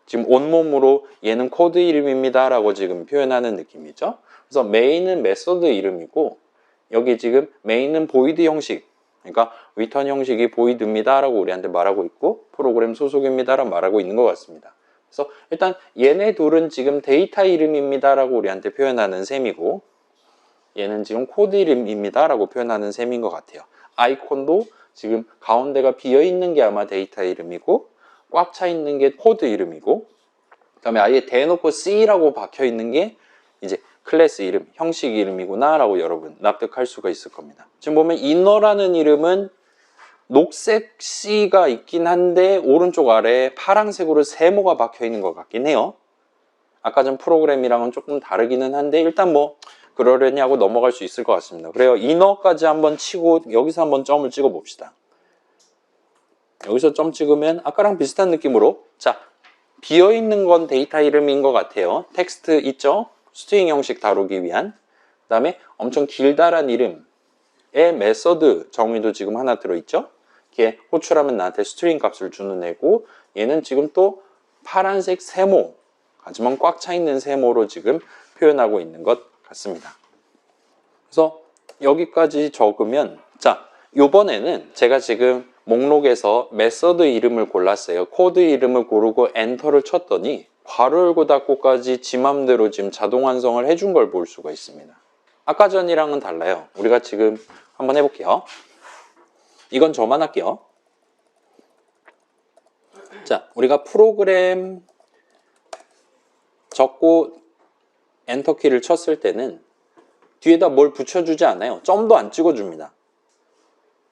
지금 온몸으로 얘는 코드 이름입니다. 라고 지금 표현하는 느낌이죠. 그래서 메인은 메서드 이름이고 여기 지금 메인은 보이드 형식, 그러니까 리턴 형식이 보이드입니다 라고 우리한테 말하고 있고 프로그램 소속입니다 라고 말하고 있는 것 같습니다. 그래서 일단 얘네 둘은 지금 데이터 이름입니다 라고 우리한테 표현하는 셈이고 얘는 지금 코드 이름입니다 라고 표현하는 셈인 것 같아요. 아이콘도 지금 가운데가 비어있는 게 아마 데이터 이름이고 꽉 차 있는 게 코드 이름이고 그 다음에 아예 대놓고 C라고 박혀 있는 게 이제 클래스 이름, 형식 이름이구나 라고 여러분 납득할 수가 있을 겁니다. 지금 보면 inner라는 이름은 녹색 C가 있긴 한데 오른쪽 아래에 파란색으로 세모가 박혀 있는 것 같긴 해요. 아까 전 프로그램이랑은 조금 다르기는 한데 일단 뭐 그러려니 하고 넘어갈 수 있을 것 같습니다. 그래요. inner까지 한번 치고 여기서 한번 점을 찍어 봅시다. 여기서 점 찍으면 아까랑 비슷한 느낌으로 자, 비어있는 건 데이터 이름인 것 같아요. 텍스트 있죠? 스트링 형식 다루기 위한. 그 다음에 엄청 길다란 이름의 메서드 정의도 지금 하나 들어있죠? 이렇게 호출하면 나한테 스트링 값을 주는 애고 얘는 지금 또 파란색 세모, 하지만 꽉 차 있는 세모로 지금 표현하고 있는 것 같습니다. 그래서 여기까지 적으면 자, 요번에는 제가 지금 목록에서 메서드 이름을 골랐어요. 코드 이름을 고르고 엔터를 쳤더니 괄호 열고 닫고까지 지 맘대로 지금 자동 완성을 해준 걸 볼 수가 있습니다. 아까 전이랑은 달라요. 우리가 지금 한번 해볼게요. 이건 저만 할게요. 자, 우리가 프로그램 적고 엔터 키를 쳤을 때는 뒤에다 뭘 붙여주지 않아요. 점도 안 찍어줍니다.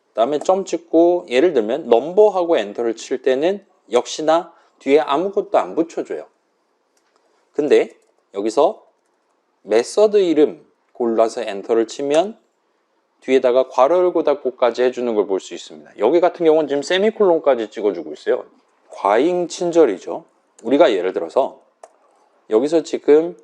그 다음에 점 찍고 예를 들면 넘버하고 엔터를 칠 때는 역시나 뒤에 아무것도 안 붙여줘요. 근데 여기서 메서드 이름 골라서 엔터를 치면 뒤에다가 괄호 열고 닫고까지 해주는 걸 볼 수 있습니다. 여기 같은 경우는 지금 세미콜론까지 찍어주고 있어요. 과잉 친절이죠. 우리가 예를 들어서 여기서 지금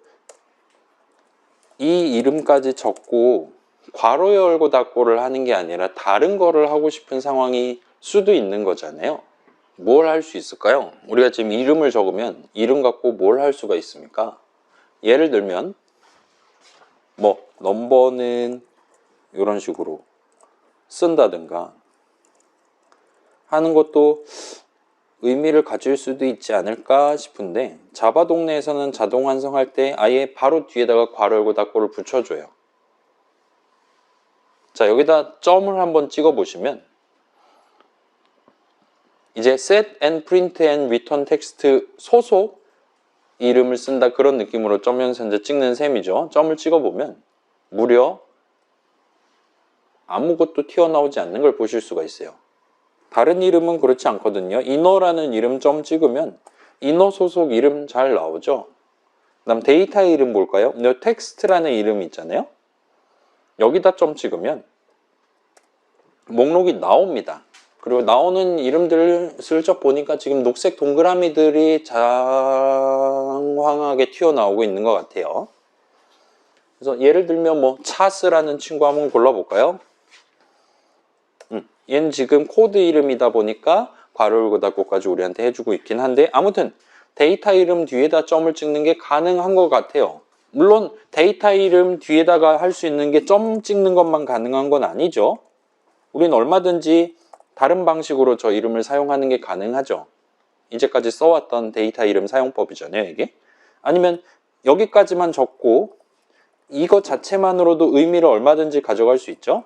이 이름까지 적고 괄호 열고 닫고를 하는 게 아니라 다른 거를 하고 싶은 상황이 수도 있는 거잖아요. 뭘 할 수 있을까요? 우리가 지금 이름을 적으면 이름 갖고 뭘 할 수가 있습니까? 예를 들면 뭐 넘버는 이런 식으로 쓴다든가 하는 것도 의미를 가질 수도 있지 않을까 싶은데 자바 동네에서는 자동 완성할 때 아예 바로 뒤에다가 괄호 열고 닫고를 붙여줘요. 자, 여기다 점을 한번 찍어 보시면 이제 set and print and return text 소속 이름을 쓴다 그런 느낌으로 점 연산제 찍는 셈이죠. 점을 찍어 보면 무려 아무것도 튀어나오지 않는 걸 보실 수가 있어요. 다른 이름은 그렇지 않거든요. 인어라는 이름 점 찍으면 인어 소속 이름 잘 나오죠. 그다음 데이터 이름 볼까요? 텍스트라는 이름 있잖아요. 여기다 점 찍으면 목록이 나옵니다. 그리고 나오는 이름들을 슬쩍 보니까 지금 녹색 동그라미들이 장황하게 튀어나오고 있는 것 같아요. 그래서 예를 들면 뭐 차스라는 친구 한번 골라볼까요? 얘는 지금 코드 이름이다 보니까 괄호 열고 닫고까지 우리한테 해주고 있긴 한데 아무튼 데이터 이름 뒤에다 점을 찍는 게 가능한 것 같아요. 물론 데이터 이름 뒤에다가 할 수 있는 게 점 찍는 것만 가능한 건 아니죠. 우린 얼마든지 다른 방식으로 저 이름을 사용하는 게 가능하죠. 이제까지 써왔던 데이터 이름 사용법이잖아요, 이게. 아니면 여기까지만 적고 이거 자체만으로도 의미를 얼마든지 가져갈 수 있죠.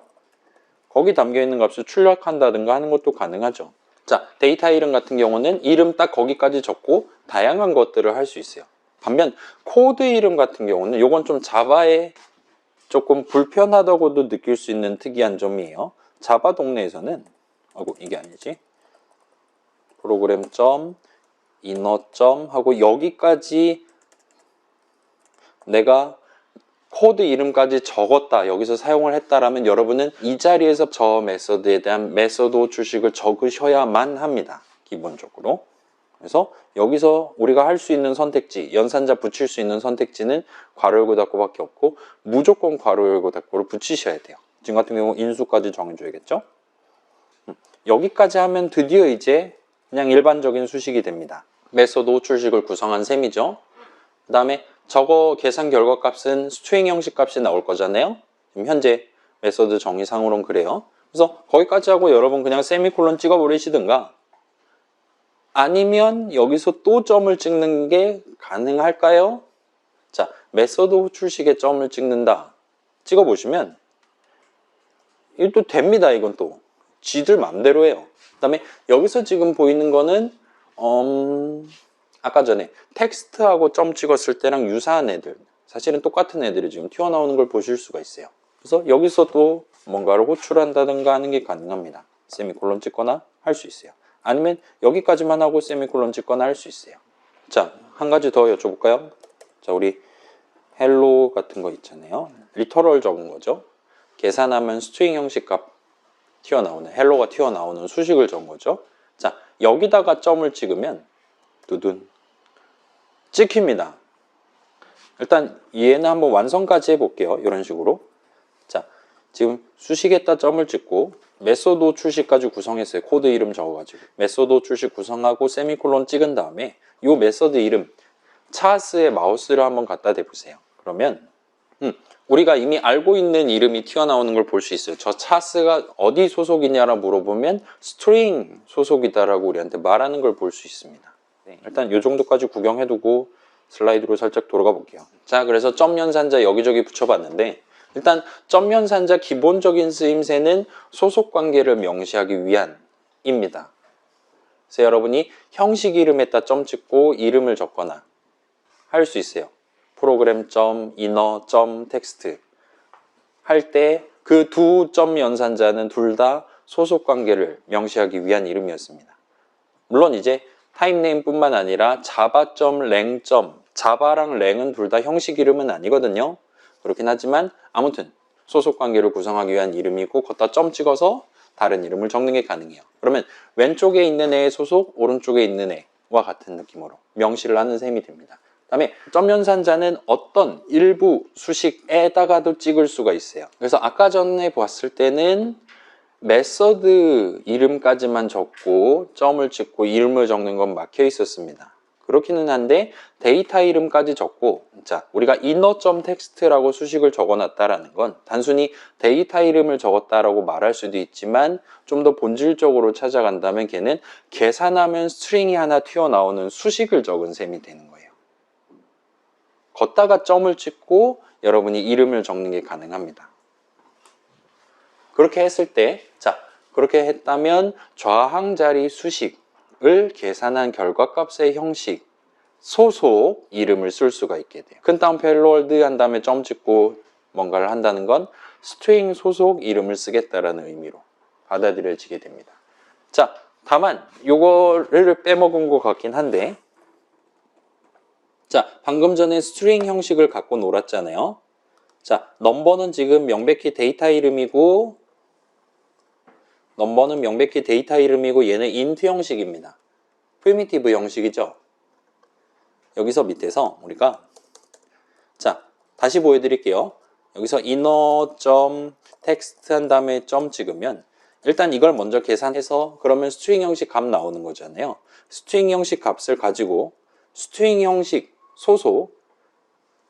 거기 담겨있는 값을 출력한다든가 하는 것도 가능하죠. 자, 데이터 이름 같은 경우는 이름 딱 거기까지 적고 다양한 것들을 할 수 있어요. 반면 코드 이름 같은 경우는 이건 좀 자바에 조금 불편하다고도 느낄 수 있는 특이한 점이에요. 자바 동네에서는 이게 아니지. 프로그램 점 이너 점 하고 여기까지 내가 코드 이름까지 적었다, 여기서 사용을 했다라면 여러분은 이 자리에서 저 메서드에 대한 메서드 호출식을 적으셔야만 합니다. 기본적으로. 그래서 여기서 우리가 할 수 있는 선택지, 연산자 붙일 수 있는 선택지는 괄호 열고 닫고밖에 없고 무조건 괄호 열고 닫고를 붙이셔야 돼요. 지금 같은 경우 인수까지 정해줘야겠죠. 여기까지 하면 드디어 이제 그냥 일반적인 수식이 됩니다. 메서드 호출식을 구성한 셈이죠. 그 다음에 저거 계산 결과 값은 스트링 형식 값이 나올 거잖아요. 지금 현재 메서드 정의상으로는 그래요. 그래서 거기까지 하고 여러분 그냥 세미콜론 찍어 버리시든가 아니면 여기서 또 점을 찍는 게 가능할까요? 자, 메서드 호출식에 점을 찍는다. 찍어 보시면 이거 또 됩니다. 이건 또 지들 맘대로 해요. 그 다음에 여기서 지금 보이는 거는 아까 전에 텍스트하고 점 찍었을 때랑 유사한 애들, 사실은 똑같은 애들이 지금 튀어나오는 걸 보실 수가 있어요. 그래서 여기서 또 뭔가를 호출한다든가 하는 게 가능합니다. 세미콜론 찍거나 할 수 있어요. 아니면 여기까지만 하고 세미콜론 찍거나 할 수 있어요. 자, 한 가지 더 여쭤볼까요? 자, 우리 헬로 같은 거 있잖아요. 리터럴 적은 거죠. 계산하면 스트링 형식 값 튀어나오는, 헬로가 튀어나오는 수식을 적은 거죠. 자, 여기다가 점을 찍으면 두둔 찍힙니다. 일단 얘는 한번 완성까지 해볼게요. 이런 식으로. 자, 지금 수식에다 점을 찍고 메소드 호출식까지 구성했어요. 코드 이름 적어가지고 메소드 호출식 구성하고 세미콜론 찍은 다음에 이 메소드 이름 차스에 마우스를 한번 갖다 대보세요. 그러면 우리가 이미 알고 있는 이름이 튀어나오는 걸 볼 수 있어요. 저 차스가 어디 소속이냐라 물어보면 스트링 소속이다라고 우리한테 말하는 걸 볼 수 있습니다. 네, 일단 이 정도까지 구경해두고 슬라이드로 살짝 돌아가 볼게요. 자, 그래서 점 연산자 여기저기 붙여봤는데 일단 점 연산자 기본적인 쓰임새는 소속 관계를 명시하기 위한입니다. 그래서 여러분이 형식 이름에다 점 찍고 이름을 적거나 할 수 있어요. 프로그램 점, 이너 점, 텍스트 할 때 그 두 점 연산자는 둘 다 소속 관계를 명시하기 위한 이름이었습니다. 물론 이제 타입네임 뿐만 아니라 자바.랭. 자바랑 랭은 둘 다 형식 이름은 아니거든요. 그렇긴 하지만 아무튼 소속 관계를 구성하기 위한 이름이고 걷다 점 찍어서 다른 이름을 적는 게 가능해요. 그러면 왼쪽에 있는 애의 소속, 오른쪽에 있는 애와 같은 느낌으로 명시를 하는 셈이 됩니다. 그 다음에 점 연산자는 어떤 일부 수식에다가도 찍을 수가 있어요. 그래서 아까 전에 봤을 때는 메서드 이름까지만 적고 점을 찍고 이름을 적는 건 막혀 있었습니다. 그렇기는 한데 데이터 이름까지 적고, 자, 우리가 inner.text라고 수식을 적어놨다라는 건 단순히 데이터 이름을 적었다라고 말할 수도 있지만 좀 더 본질적으로 찾아간다면 걔는 계산하면 스트링이 하나 튀어나오는 수식을 적은 셈이 되는 거예요. 걷다가 점을 찍고 여러분이 이름을 적는 게 가능합니다. 그렇게 했을 때, 자, 그렇게 했다면 좌항 자리 수식을 계산한 결과값의 형식, 소속 이름을 쓸 수가 있게 돼요. 큰 따옴표 헬로월드 한 다음에 점 찍고 뭔가를 한다는 건 스트링 소속 이름을 쓰겠다라는 의미로 받아들여지게 됩니다. 자, 다만 요거를 빼먹은 것 같긴 한데, 자, 방금 전에 스트링 형식을 갖고 놀았잖아요. 자, 넘버는 지금 명백히 데이터 이름이고, 얘는 인트 형식입니다. 프리미티브 형식이죠. 여기서 밑에서 우리가, 자, 다시 보여드릴게요. 여기서 inner.text 한 다음에 점 찍으면 일단 이걸 먼저 계산해서 그러면 스트링 형식 값 나오는 거잖아요. 스트링 형식 값을 가지고 스트링 형식 소속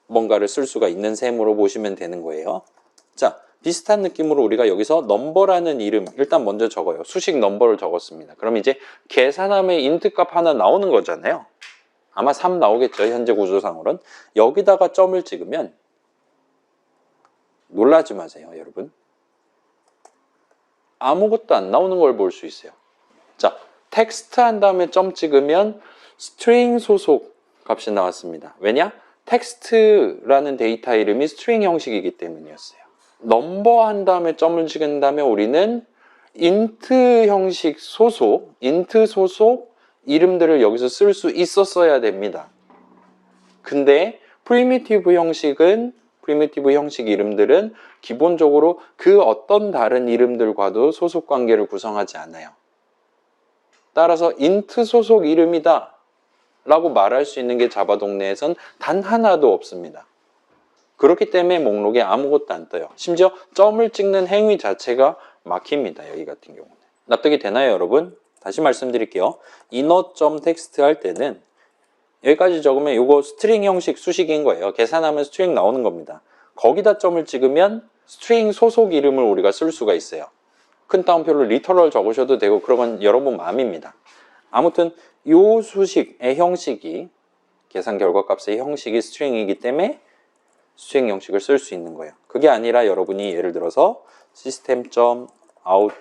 뭔가를 쓸 수가 있는 셈으로 보시면 되는 거예요. 자, 비슷한 느낌으로 우리가 여기서 넘버라는 이름 일단 먼저 적어요. 수식 넘버를 적었습니다. 그럼 이제 계산하면 인트 값 하나 나오는 거잖아요. 아마 3 나오겠죠. 현재 구조상으로는. 여기다가 점을 찍으면 놀라지 마세요, 여러분. 아무것도 안 나오는 걸 볼 수 있어요. 자, 텍스트 한 다음에 점 찍으면 스트링 소속 값이 나왔습니다. 왜냐? 텍스트라는 데이터 이름이 스트링 형식이기 때문이었어요. 넘버 한 다음에 점을 찍은다면 우리는 인트 형식 소속, 인트 소속 이름들을 여기서 쓸 수 있었어야 됩니다. 근데 프리미티브 형식 이름들은 기본적으로 그 어떤 다른 이름들과도 소속 관계를 구성하지 않아요. 따라서 인트 소속 이름이다 라고 말할 수 있는 게 자바 동네에선 단 하나도 없습니다. 그렇기 때문에 목록에 아무것도 안 떠요. 심지어 점을 찍는 행위 자체가 막힙니다. 여기 같은 경우는. 납득이 되나요, 여러분? 다시 말씀드릴게요. inner.text 할 때는 여기까지 적으면 이거 스트링 형식 수식인 거예요. 계산하면 스트링 나오는 겁니다. 거기다 점을 찍으면 스트링 소속 이름을 우리가 쓸 수가 있어요. 큰 따옴표로 리터럴 적으셔도 되고 그런 건 여러분 마음입니다. 아무튼 이 수식의 형식이 계산 결과 값의 형식이 스트링이기 때문에 스트링 형식을 쓸 수 있는 거예요. 그게 아니라 여러분이 예를 들어서 system.out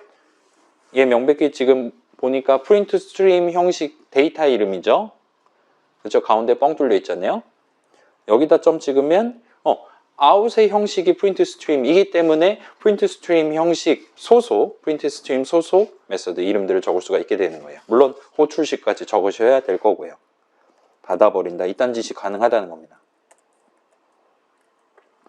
얘 명백히 지금 보니까 프린트 스트림 형식 데이터 이름이죠. 그렇죠? 가운데 뻥 뚫려 있잖아요. 여기다 점 찍으면 out의 형식이 프린트 스트림이기 때문에 프린트 스트림 형식 소속, 프린트 스트림 소속 메서드 이름들을 적을 수가 있게 되는 거예요. 물론 호출식까지 적으셔야 될 거고요. 닫아버린다. 이딴 짓이 가능하다는 겁니다.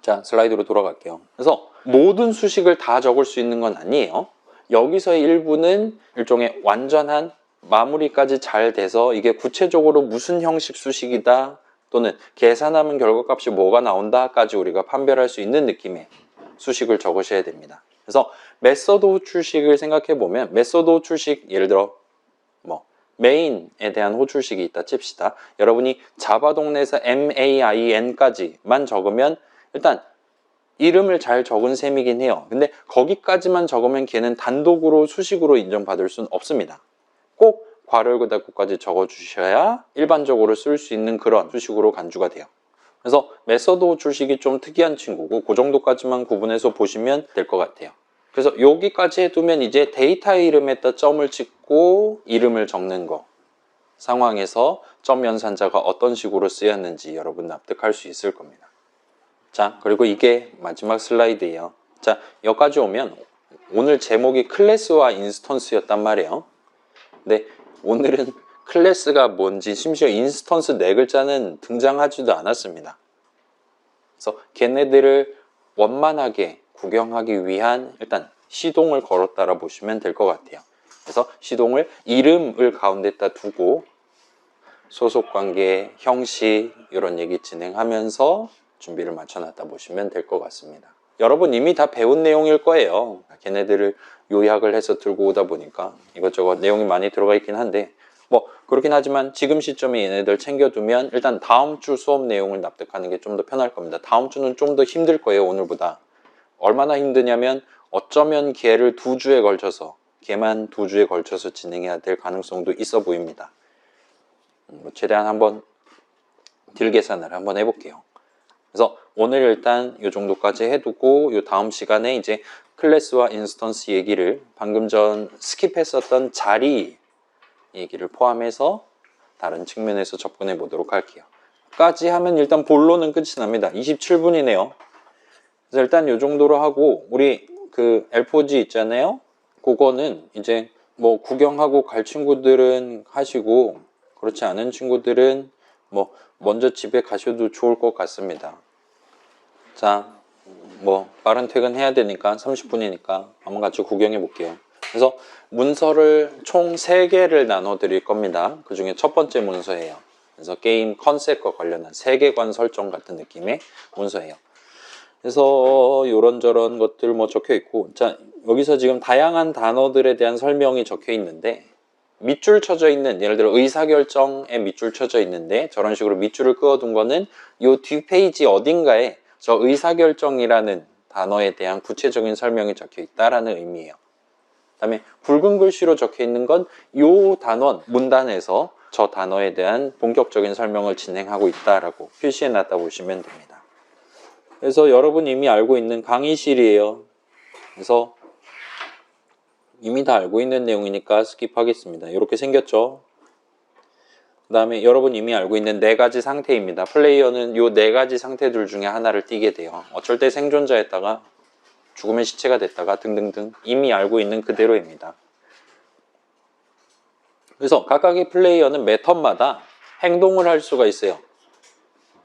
자, 슬라이드로 돌아갈게요. 그래서 모든 수식을 다 적을 수 있는 건 아니에요. 여기서의 일부는 일종의 완전한 마무리까지 잘 돼서 이게 구체적으로 무슨 형식 수식이다 또는 계산하면 결과값이 뭐가 나온다까지 우리가 판별할 수 있는 느낌의 수식을 적으셔야 됩니다. 그래서 메서드 호출식을 생각해 보면 메서드 호출식 예를 들어 메인에 대한 호출식이 있다 칩시다. 여러분이 자바 동네에서 MAIN까지만 적으면 일단 이름을 잘 적은 셈이긴 해요. 근데 거기까지만 적으면 걔는 단독으로 수식으로 인정받을 수는 없습니다. 꼭 괄호 열고 닫고까지 적어주셔야 일반적으로 쓸 수 있는 그런 수식으로 간주가 돼요. 그래서 메서드 호출식이 좀 특이한 친구고 그 정도까지만 구분해서 보시면 될 것 같아요. 그래서 여기까지 해두면 이제 데이터 이름에다 점을 찍고 이름을 적는 거 상황에서 점 연산자가 어떤 식으로 쓰였는지 여러분 납득할 수 있을 겁니다. 자, 그리고 이게 마지막 슬라이드예요. 자, 여기까지 오면 오늘 제목이 클래스와 인스턴스였단 말이에요. 근데 오늘은 클래스가 뭔지 심지어 인스턴스 4글자는 등장하지도 않았습니다. 그래서 걔네들을 원만하게 구경하기 위한 일단 시동을 걸었다라 보시면 될 것 같아요. 그래서 시동을 이름을 가운데다 두고 소속관계, 형식 이런 얘기 진행하면서 준비를 맞춰놨다 보시면 될 것 같습니다. 여러분 이미 다 배운 내용일 거예요. 걔네들을 요약을 해서 들고 오다 보니까 이것저것 내용이 많이 들어가 있긴 한데 그렇긴 하지만 지금 시점에 얘네들 챙겨두면 일단 다음 주 수업 내용을 납득하는 게 좀 더 편할 겁니다. 다음 주는 좀 더 힘들 거예요, 오늘보다. 얼마나 힘드냐면 어쩌면 걔를 2주에 걸쳐서 걔만 2주에 걸쳐서 진행해야 될 가능성도 있어 보입니다. 최대한 한번 딜 계산을 한번 해볼게요. 그래서 오늘 일단 이 정도까지 해두고 이 다음 시간에 이제 클래스와 인스턴스 얘기를 방금 전 스킵했었던 자리 얘기를 포함해서 다른 측면에서 접근해 보도록 할게요. 까지 하면 일단 본론은 끝이 납니다. 27분이네요. 그래서 일단 이 정도로 하고 우리 그 L4G 있잖아요. 그거는 이제 뭐 구경하고 갈 친구들은 하시고 그렇지 않은 친구들은 뭐 먼저 집에 가셔도 좋을 것 같습니다. 자, 뭐 빠른 퇴근해야 되니까 30분이니까 한번 같이 구경해 볼게요. 그래서 문서를 총 3개를 나눠 드릴 겁니다. 그 중에 첫 번째 문서예요. 그래서 게임 컨셉과 관련한 세계관 설정 같은 느낌의 문서예요. 그래서 이런저런 것들 뭐 적혀 있고, 자, 여기서 지금 다양한 단어들에 대한 설명이 적혀 있는데, 밑줄 쳐져 있는, 예를 들어 의사결정에 밑줄 쳐져 있는데 저런 식으로 밑줄을 그어둔 거는 이 뒷페이지 어딘가에 저 의사결정이라는 단어에 대한 구체적인 설명이 적혀 있다라는 의미예요. 그 다음에 붉은 글씨로 적혀 있는 건 이 단원, 문단에서 저 단어에 대한 본격적인 설명을 진행하고 있다라고 표시해 놨다 보시면 됩니다. 그래서 여러분 이미 알고 있는 강의실이에요. 그래서 이미 다 알고 있는 내용이니까 스킵하겠습니다. 이렇게 생겼죠. 그 다음에 여러분 이미 알고 있는 4가지 상태입니다. 플레이어는 이 4가지 상태들 중에 하나를 띠게 돼요. 어쩔 때 생존자였다가 죽음의 시체가 됐다가 등등등 이미 알고 있는 그대로입니다. 그래서 각각의 플레이어는 매 턴마다 행동을 할 수가 있어요.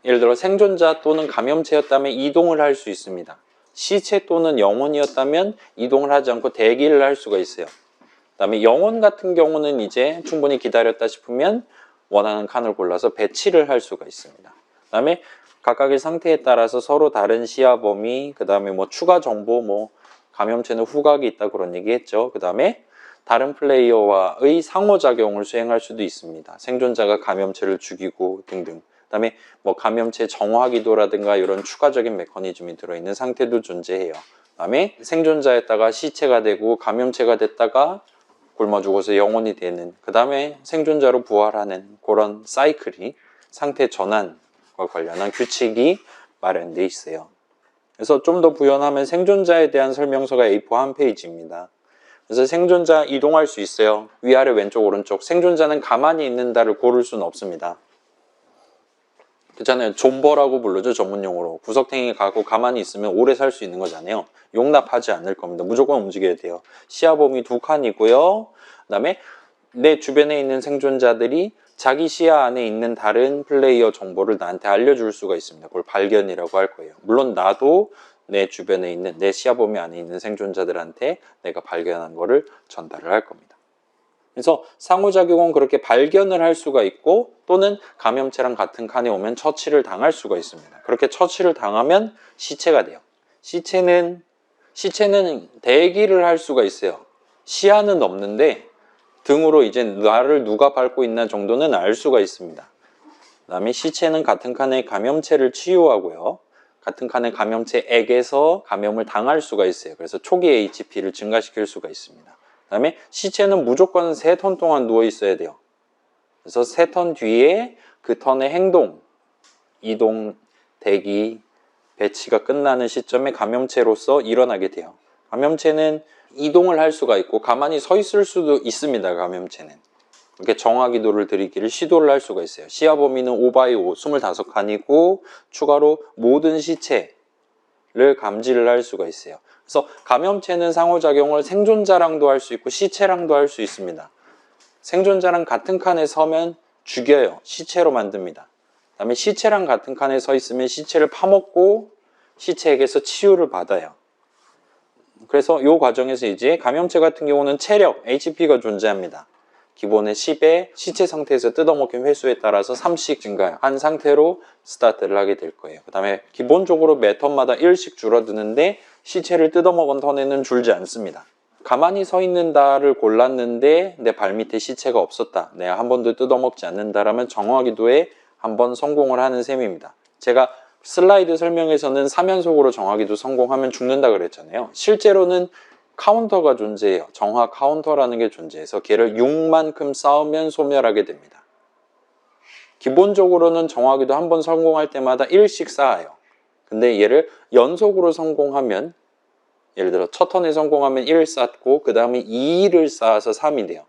예를 들어 생존자 또는 감염체였다면 이동을 할 수 있습니다. 시체 또는 영혼이었다면 이동을 하지 않고 대기를 할 수가 있어요. 그 다음에 영혼 같은 경우는 이제 충분히 기다렸다 싶으면 원하는 칸을 골라서 배치를 할 수가 있습니다. 그 다음에 각각의 상태에 따라서 서로 다른 시야 범위, 그 다음에 뭐 추가 정보, 뭐 감염체는 후각이 있다 그런 얘기 했죠. 그 다음에 다른 플레이어와의 상호작용을 수행할 수도 있습니다. 생존자가 감염체를 죽이고 등등. 그 다음에 뭐 감염체 정화기도라든가 이런 추가적인 메커니즘이 들어있는 상태도 존재해요. 그 다음에 생존자였다가 시체가 되고 감염체가 됐다가 굶어 죽어서 영혼이 되는, 그 다음에 생존자로 부활하는 그런 사이클이 상태 전환과 관련한 규칙이 마련되어 있어요. 그래서 좀 더 부연하면 생존자에 대한 설명서가 A4 한 페이지입니다. 그래서 생존자 이동할 수 있어요. 위아래 왼쪽 오른쪽. 생존자는 가만히 있는다를 고를 수는 없습니다. 그렇잖아요. 존버라고 부르죠. 전문용어로. 구석탱이에 가고 가만히 있으면 오래 살 수 있는 거잖아요. 용납하지 않을 겁니다. 무조건 움직여야 돼요. 시야 범위 2칸이고요. 그 다음에 내 주변에 있는 생존자들이 자기 시야 안에 있는 다른 플레이어 정보를 나한테 알려줄 수가 있습니다. 그걸 발견이라고 할 거예요. 물론 나도 내 주변에 있는, 내 시야 범위 안에 있는 생존자들한테 내가 발견한 거를 전달을 할 겁니다. 그래서 상호작용은 그렇게 발견을 할 수가 있고, 또는 감염체랑 같은 칸에 오면 처치를 당할 수가 있습니다. 그렇게 처치를 당하면 시체가 돼요. 시체는 대기를 할 수가 있어요. 시야는 없는데 등으로 이제 나를 누가 밟고 있나 정도는 알 수가 있습니다. 그 다음에 시체는 같은 칸에 감염체를 치유하고요. 같은 칸에 감염체에게서 감염을 당할 수가 있어요. 그래서 초기 HP를 증가시킬 수가 있습니다. 그 다음에 시체는 무조건 3턴 동안 누워 있어야 돼요. 그래서 3턴 뒤에 그 턴의 행동, 이동, 대기, 배치가 끝나는 시점에 감염체로서 일어나게 돼요. 감염체는 이동을 할 수가 있고 가만히 서 있을 수도 있습니다. 감염체는 이렇게 정화기도를 들이기를 시도를 할 수가 있어요. 시야 범위는 5x5 25칸이고 추가로 모든 시체를 감지를 할 수가 있어요. 그래서 감염체는 상호작용을 생존자랑도 할 수 있고 시체랑도 할 수 있습니다. 생존자랑 같은 칸에 서면 죽여요. 시체로 만듭니다. 그 다음에 시체랑 같은 칸에 서 있으면 시체를 파먹고 시체에게서 치유를 받아요. 그래서 이 과정에서 이제 감염체 같은 경우는 체력, HP가 존재합니다. 기본의 10에 시체 상태에서 뜯어먹힌 횟수에 따라서 3씩 증가한 상태로 스타트를 하게 될 거예요. 그 다음에 기본적으로 매 턴마다 1씩 줄어드는데 시체를 뜯어먹은 턴에는 줄지 않습니다. 가만히 서 있는다를 골랐는데 내 발밑에 시체가 없었다. 내가 한 번도 뜯어먹지 않는다라면 정화기도에 한번 성공을 하는 셈입니다. 제가 슬라이드 설명에서는 3연속으로 정화기도 성공하면 죽는다 그랬잖아요. 실제로는 카운터가 존재해요. 정화 카운터라는 게 존재해서 걔를 6만큼 쌓으면 소멸하게 됩니다. 기본적으로는 정화기도 한 번 성공할 때마다 1씩 쌓아요. 근데 얘를 연속으로 성공하면, 예를 들어 첫 턴에 성공하면 1 쌓고 그 다음에 2를 쌓아서 3이 돼요.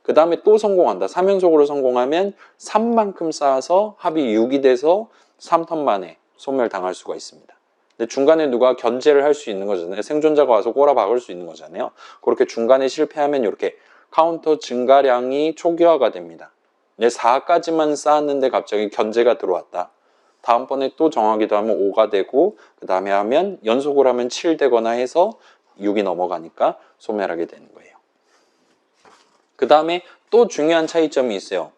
그 다음에 또 성공한다. 3연속으로 성공하면 3만큼 쌓아서 합이 6이 돼서 3턴 만에 소멸당할 수가 있습니다. 근데 중간에 누가 견제를 할 수 있는 거잖아요. 생존자가 와서 꼬라 박을 수 있는 거잖아요. 그렇게 중간에 실패하면 이렇게 카운터 증가량이 초기화가 됩니다. 내 4까지만 쌓았는데 갑자기 견제가 들어왔다. 다음번에 또 정하기도 하면 5가 되고 그 다음에 하면 연속을 하면 7 되거나 해서 6이 넘어가니까 소멸하게 되는 거예요. 그 다음에 또 중요한 차이점이 있어요.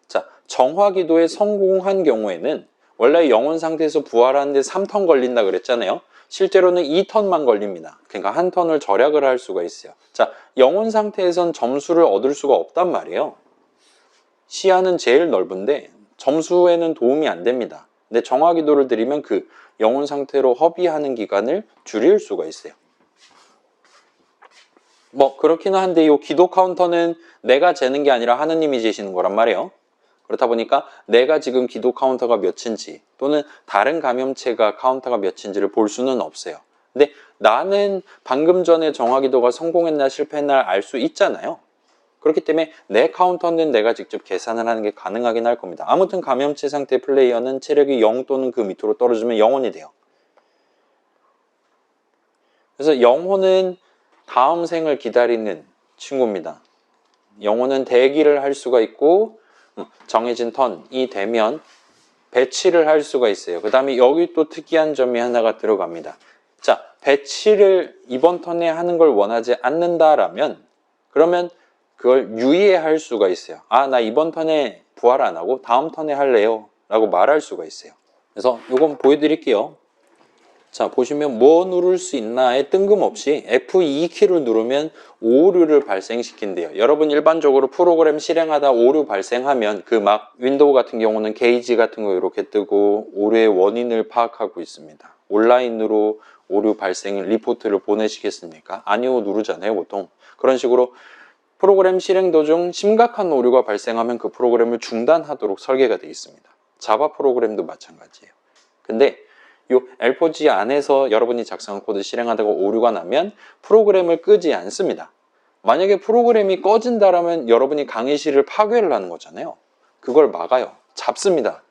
자, 정화기도에 성공한 경우에는 원래 영혼 상태에서 부활하는데 3턴 걸린다 그랬잖아요. 실제로는 2턴만 걸립니다. 그러니까 한 턴을 절약을 할 수가 있어요. 자, 영혼 상태에선 점수를 얻을 수가 없단 말이에요. 시야는 제일 넓은데 점수에는 도움이 안 됩니다. 근데 정화기도를 드리면 그 영혼 상태로 허비하는 기간을 줄일 수가 있어요. 뭐 그렇기는 한데 이 기도 카운터는 내가 재는 게 아니라 하느님이 재시는 거란 말이에요. 그렇다 보니까 내가 지금 기도 카운터가 몇인지 또는 다른 감염체가 카운터가 몇인지를 볼 수는 없어요. 근데 나는 방금 전에 정화기도가 성공했나 실패했나 알 수 있잖아요. 그렇기 때문에 내 카운터는 내가 직접 계산을 하는 게 가능하긴 할 겁니다. 아무튼 감염체 상태 플레이어는 체력이 0 또는 그 밑으로 떨어지면 영혼이 돼요. 그래서 영혼은 다음 생을 기다리는 친구입니다. 영혼은 대기를 할 수가 있고 정해진 턴이 되면 배치를 할 수가 있어요. 그 다음에 여기 또 특이한 점이 하나가 들어갑니다. 자, 배치를 이번 턴에 하는 걸 원하지 않는다라면 그러면 그걸 유예할 수가 있어요. 아, 나 이번 턴에 부활 안 하고 다음 턴에 할래요 라고 말할 수가 있어요. 그래서 이건 보여드릴게요. 자, 보시면 뭐 누를 수 있나에 뜬금없이 F2키를 누르면 오류를 발생시킨대요. 여러분 일반적으로 프로그램 실행하다 오류 발생하면 그 막 윈도우 같은 경우는 게이지 같은 거 이렇게 뜨고 오류의 원인을 파악하고 있습니다. 온라인으로 오류 발생 리포트를 보내시겠습니까? 아니요 누르잖아요 보통. 그런 식으로 프로그램 실행 도중 심각한 오류가 발생하면 그 프로그램을 중단하도록 설계가 되어 있습니다. 자바 프로그램도 마찬가지예요. 근데 이 L4G 안에서 여러분이 작성한 코드 실행하다가 오류가 나면 프로그램을 끄지 않습니다. 만약에 프로그램이 꺼진다라면 여러분이 강의실을 파괴를 하는 거잖아요. 그걸 막아요. 잡습니다.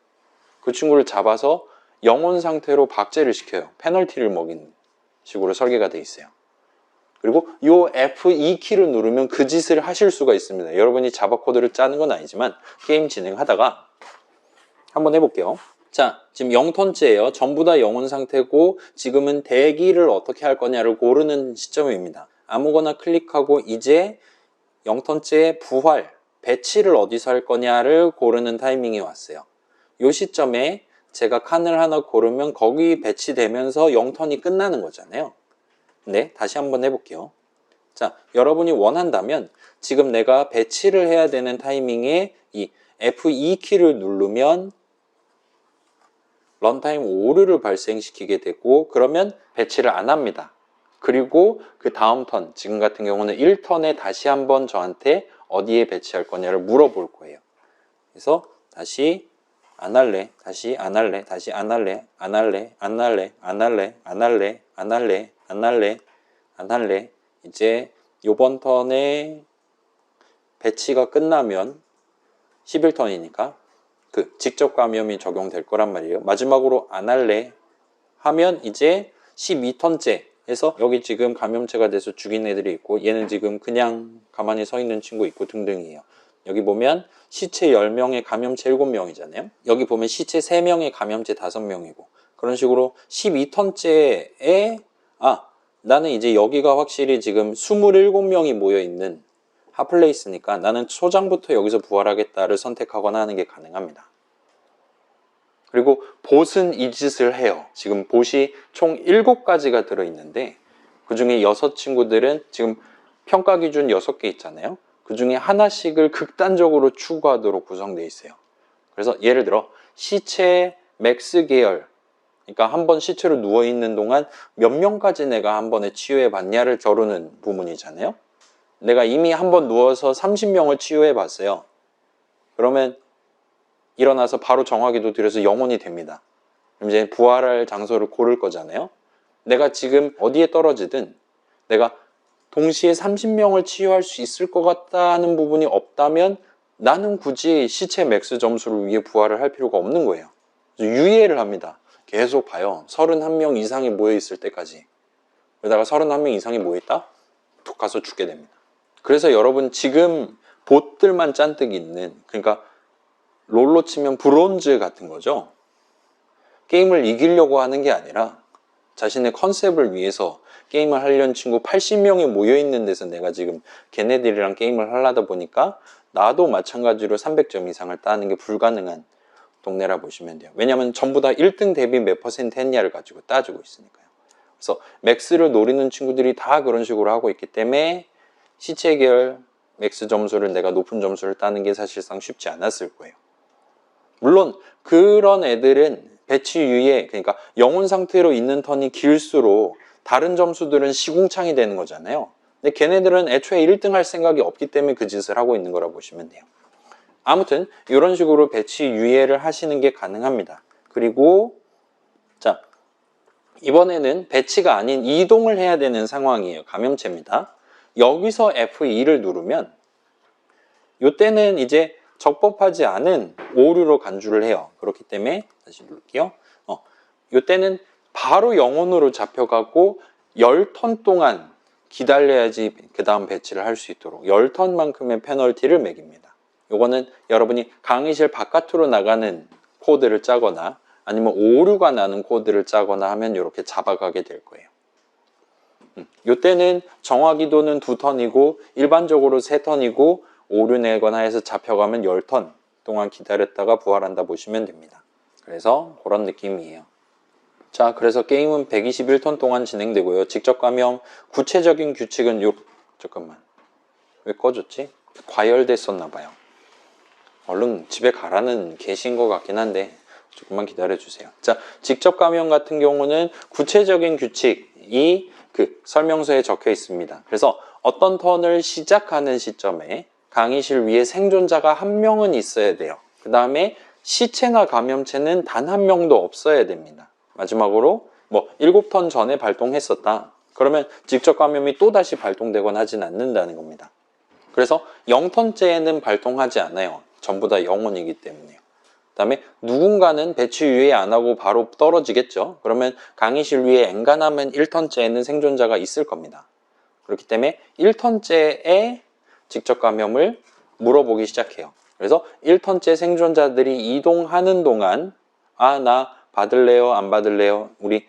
그 친구를 잡아서 영혼 상태로 박제를 시켜요. 페널티를 먹이는 식으로 설계가 되어 있어요. 그리고 이 F2키를 누르면 그 짓을 하실 수가 있습니다. 여러분이 자바 코드를 짜는 건 아니지만 게임 진행하다가 한번 해볼게요. 자, 지금 0턴째예요. 전부 다 영혼 상태고 지금은 대기를 어떻게 할 거냐를 고르는 시점입니다. 아무거나 클릭하고 이제 0턴째 부활, 배치를 어디서 할 거냐를 고르는 타이밍이 왔어요. 이 시점에 제가 칸을 하나 고르면 거기 배치되면서 0턴이 끝나는 거잖아요. 네, 다시 한번 해볼게요. 자, 여러분이 원한다면 지금 내가 배치를 해야 되는 타이밍에 이 F2키를 누르면 런타임 오류를 발생시키게 되고 그러면 배치를 안 합니다. 그리고 그 다음 턴, 지금 같은 경우는 1턴에 다시 한번 저한테 어디에 배치할 거냐를 물어볼 거예요. 그래서 다시 안 할래, 다시 안 할래, 다시 안 할래, 안 할래, 안 할래, 안 할래, 안 할래, 안 할래, 안 할래, 안 할래. 이제 요번 턴에 배치가 끝나면 11턴이니까 그 직접 감염이 적용될 거란 말이에요. 마지막으로 안 할래 하면 이제 12턴째 해서 여기 지금 감염체가 돼서 죽인 애들이 있고 얘는 지금 그냥 가만히 서 있는 친구 있고 등등이에요. 여기 보면 시체 10명에 감염체 7명이잖아요. 여기 보면 시체 3명에 감염체 5명이고 그런 식으로 12턴째에 나는 이제 여기가 확실히 지금 27명이 모여있는 핫플레이스니까 나는 초장부터 여기서 부활하겠다를 선택하거나 하는 게 가능합니다. 그리고 봇은 이 짓을 해요. 지금 봇이 총 7가지가 들어있는데 그 중에 6친구들은 지금 평가 기준 6개 있잖아요. 그 중에 하나씩을 극단적으로 추구하도록 구성되어 있어요. 그래서 예를 들어 시체 맥스 계열, 그러니까 한 번 시체로 누워있는 동안 몇 명까지 내가 한 번에 치유해 봤냐를 겨루는 부분이잖아요. 내가 이미 한 번 누워서 30명을 치유해 봤어요. 그러면 일어나서 바로 정화기도 들여서 영혼이 됩니다. 그럼 이제 부활할 장소를 고를 거잖아요. 내가 지금 어디에 떨어지든 내가 동시에 30명을 치유할 수 있을 것 같다는 부분이 없다면 나는 굳이 시체 맥스 점수를 위해 부활을 할 필요가 없는 거예요. 유예를 합니다. 계속 봐요. 31명 이상이 모여있을 때까지. 그러다가 31명 이상이 모여있다? 툭 가서 죽게 됩니다. 그래서 여러분 지금 봇들만 잔뜩 있는, 그러니까 롤로 치면 브론즈 같은 거죠. 게임을 이기려고 하는 게 아니라 자신의 컨셉을 위해서 게임을 하려는 친구 80명이 모여있는 데서 내가 지금 걔네들이랑 게임을 하려다 보니까 나도 마찬가지로 300점 이상을 따는 게 불가능한 동네라 보시면 돼요. 왜냐하면 전부 다 1등 대비 몇 퍼센트 했냐를 가지고 따지고 있으니까요. 그래서 맥스를 노리는 친구들이 다 그런 식으로 하고 있기 때문에 시체 계열 맥스 점수를 내가 높은 점수를 따는 게 사실상 쉽지 않았을 거예요. 물론 그런 애들은 배치 유예, 그러니까 영혼 상태로 있는 턴이 길수록 다른 점수들은 시궁창이 되는 거잖아요. 근데 걔네들은 애초에 1등 할 생각이 없기 때문에 그 짓을 하고 있는 거라 보시면 돼요. 아무튼 이런 식으로 배치 유예를 하시는 게 가능합니다. 그리고 자, 이번에는 배치가 아닌 이동을 해야 되는 상황이에요. 감염체입니다. 여기서 F2를 누르면 이때는 이제 적법하지 않은 오류로 간주를 해요. 그렇기 때문에 다시 누를게요. 이때는 바로 영혼으로 잡혀가고 10턴 동안 기다려야지 그 다음 배치를 할 수 있도록 10턴만큼의 페널티를 매깁니다. 이거는 여러분이 강의실 바깥으로 나가는 코드를 짜거나 아니면 오류가 나는 코드를 짜거나 하면 이렇게 잡아가게 될 거예요. 이때는 정화기도는 2턴이고 일반적으로 3턴이고 오류 내거나 해서 잡혀가면 10턴 동안 기다렸다가 부활한다 보시면 됩니다. 그래서 그런 느낌이에요. 자, 그래서 게임은 121턴 동안 진행되고요. 직접 감염 구체적인 규칙은 잠깐만, 왜 꺼졌지? 과열됐었나 봐요. 얼른 집에 가라는 계신 것 같긴 한데 조금만 기다려 주세요. 자, 직접 감염 같은 경우는 구체적인 규칙이 그 설명서에 적혀 있습니다. 그래서 어떤 턴을 시작하는 시점에 강의실 위에 생존자가 1명은 있어야 돼요. 그 다음에 시체나 감염체는 단 1명도 없어야 됩니다. 마지막으로 7턴 전에 발동했었다. 그러면 직접 감염이 또다시 발동되거나 하진 않는다는 겁니다. 그래서 0턴째에는 발동하지 않아요. 전부 다 영혼이기 때문에요. 그 다음에 누군가는 배치 유예 안 하고 바로 떨어지겠죠. 그러면 강의실 위에 엔간하면 1턴째에는 생존자가 있을 겁니다. 그렇기 때문에 1턴째에 직접 감염을 물어보기 시작해요. 그래서 1턴째 생존자들이 이동하는 동안 나 받을래요? 안 받을래요? 우리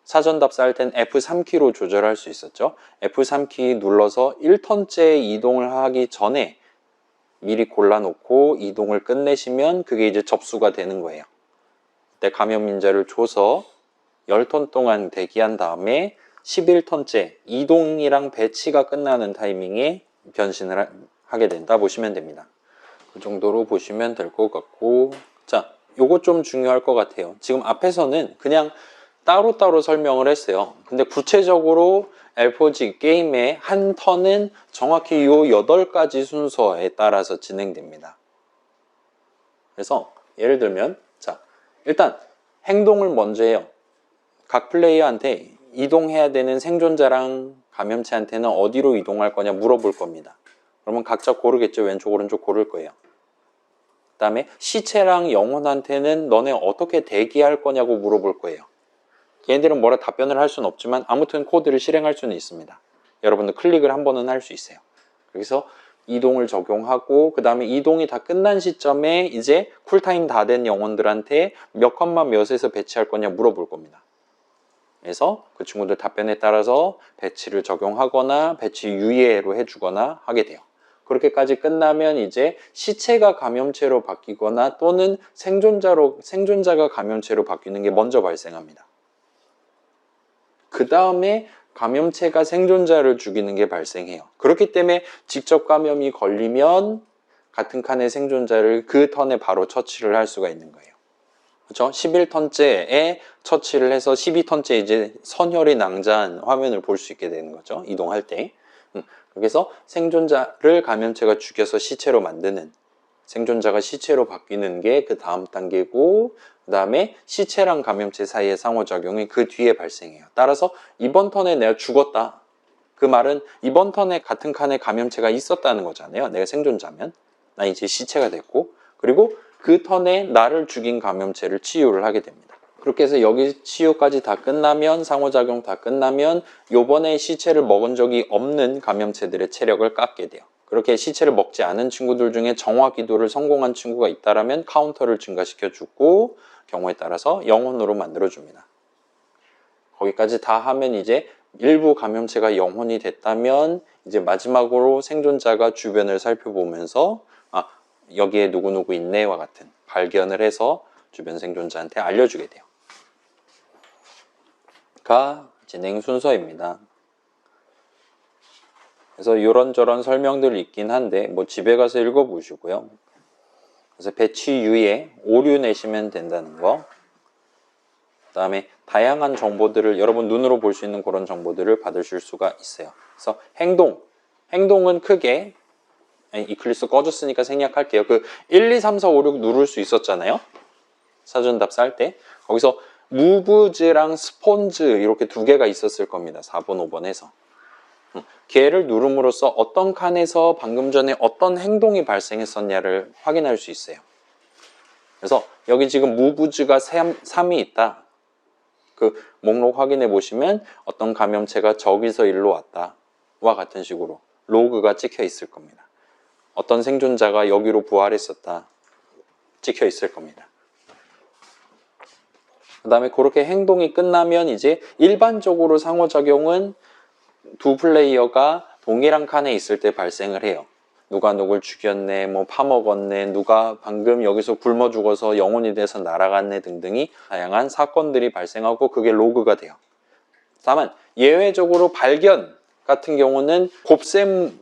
사전답사 할 땐 F3키로 조절할 수 있었죠. F3키 눌러서 1턴째 이동을 하기 전에 미리 골라놓고 이동을 끝내시면 그게 이제 접수가 되는 거예요. 그때 감염인자를 줘서 10턴 동안 대기한 다음에 11턴째 이동이랑 배치가 끝나는 타이밍에 변신을 하게 된다 보시면 됩니다. 그 정도로 보시면 될 것 같고, 자, 요거 좀 중요할 것 같아요. 지금 앞에서는 그냥 따로따로 설명을 했어요. 근데 구체적으로 L4G 게임의 한 턴은 정확히 요 8가지 순서에 따라서 진행됩니다. 그래서 예를 들면, 자, 일단 행동을 먼저 해요. 각 플레이어한테 이동해야 되는 생존자랑 감염체한테는 어디로 이동할 거냐 물어볼 겁니다. 그러면 각자 고르겠죠. 왼쪽 오른쪽 고를 거예요. 그 다음에 시체랑 영혼한테는 너네 어떻게 대기할 거냐고 물어볼 거예요. 얘네들은 뭐라 답변을 할 수는 없지만 아무튼 코드를 실행할 수는 있습니다. 여러분들 클릭을 한 번은 할 수 있어요. 그래서 이동을 적용하고 그 다음에 이동이 다 끝난 시점에 이제 쿨타임 다 된 영혼들한테 몇 컷만 몇에서 배치할 거냐 물어볼 겁니다. 그래서 그 친구들 답변에 따라서 배치를 적용하거나 배치 유예로 해주거나 하게 돼요. 그렇게까지 끝나면 이제 시체가 감염체로 바뀌거나 또는 생존자가 감염체로 바뀌는 게 먼저 발생합니다. 그 다음에 감염체가 생존자를 죽이는 게 발생해요. 그렇기 때문에 직접 감염이 걸리면 같은 칸의 생존자를 그 턴에 바로 처치를 할 수가 있는 거예요. 그렇죠? 11턴째에 처치를 해서 12턴째 이제 선혈이 낭자한 화면을 볼 수 있게 되는 거죠. 이동할 때. 그래서 생존자를 감염체가 죽여서 시체로 만드는, 생존자가 시체로 바뀌는 게 그 다음 단계고, 그 다음에 시체랑 감염체 사이의 상호작용이 그 뒤에 발생해요. 따라서 이번 턴에 내가 죽었다. 그 말은 이번 턴에 같은 칸에 감염체가 있었다는 거잖아요. 내가 생존자면. 나 이제 시체가 됐고, 그리고 그 턴에 나를 죽인 감염체를 치유를 하게 됩니다. 그렇게 해서 여기 치유까지 다 끝나면, 상호작용 다 끝나면 요번에 시체를 먹은 적이 없는 감염체들의 체력을 깎게 돼요. 그렇게 시체를 먹지 않은 친구들 중에 정화 기도를 성공한 친구가 있다라면 카운터를 증가시켜 주고 경우에 따라서 영혼으로 만들어 줍니다. 거기까지 다 하면 이제 일부 감염체가 영혼이 됐다면 이제 마지막으로 생존자가 주변을 살펴보면서 여기에 누구누구 있네와 같은 발견을 해서 주변 생존자한테 알려주게 돼요. 가 진행 순서입니다. 그래서 이런저런 설명들이 있긴 한데 뭐 집에 가서 읽어보시고요. 그래서 배치유예 오류 내시면 된다는 거. 그 다음에 다양한 정보들을 여러분 눈으로 볼 수 있는 그런 정보들을 받으실 수가 있어요. 그래서 행동은 크게 이클립스 꺼졌으니까 생략할게요. 그 1, 2, 3, 4, 5, 6 누를 수 있었잖아요. 사전답 쌀 때. 거기서 무브즈랑 스폰즈 이렇게 두 개가 있었을 겁니다. 4번, 5번에서. 걔를 누름으로써 어떤 칸에서 방금 전에 어떤 행동이 발생했었냐를 확인할 수 있어요. 그래서 여기 지금 무브즈가 3이 있다. 그 목록 확인해 보시면 어떤 감염체가 저기서 일로 왔다와 같은 식으로 로그가 찍혀 있을 겁니다. 어떤 생존자가 여기로 부활했었다 찍혀 있을 겁니다. 그 다음에 그렇게 행동이 끝나면 이제 일반적으로 상호작용은 두 플레이어가 동일한 칸에 있을 때 발생을 해요. 누가 누굴 죽였네, 뭐 파먹었네, 누가 방금 여기서 굶어 죽어서 영혼이 돼서 날아갔네 등등이 다양한 사건들이 발생하고 그게 로그가 돼요. 다만 예외적으로 발견 같은 경우는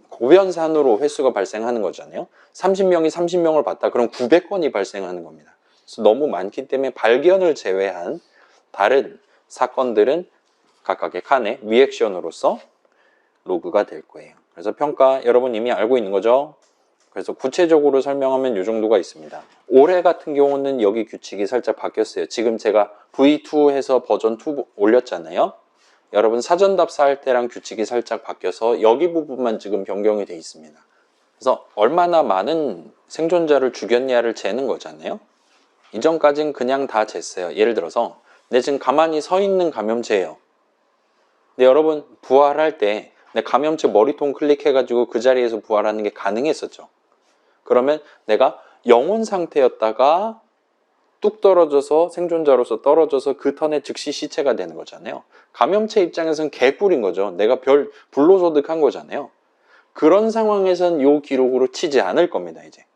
고변산으로 횟수가 발생하는 거잖아요. 30명이 30명을 봤다. 그럼 900건이 발생하는 겁니다. 그래서 너무 많기 때문에 발견을 제외한 다른 사건들은 각각의 칸에 리액션으로서 로그가 될 거예요. 그래서 평가 여러분 이미 알고 있는 거죠. 그래서 구체적으로 설명하면 이 정도가 있습니다. 올해 같은 경우는 여기 규칙이 살짝 바뀌었어요. 지금 제가 V2 해서 버전 2 올렸잖아요. 여러분 사전답 쌓을 때랑 규칙이 살짝 바뀌어서 여기 부분만 지금 변경이 돼 있습니다. 그래서 얼마나 많은 생존자를 죽였냐를 재는 거잖아요. 이전까지는 그냥 다 쟀어요. 예를 들어서 내 지금 가만히 서 있는 감염체예요. 근데 여러분 부활할 때 내 감염체 머리통 클릭해가지고 그 자리에서 부활하는 게 가능했었죠. 그러면 내가 영혼 상태였다가 뚝 떨어져서 생존자로서 떨어져서 그 턴에 즉시 시체가 되는 거잖아요. 감염체 입장에서는 개꿀인 거죠. 내가 불로소득한 거잖아요. 그런 상황에선 이 기록으로 치지 않을 겁니다. 이제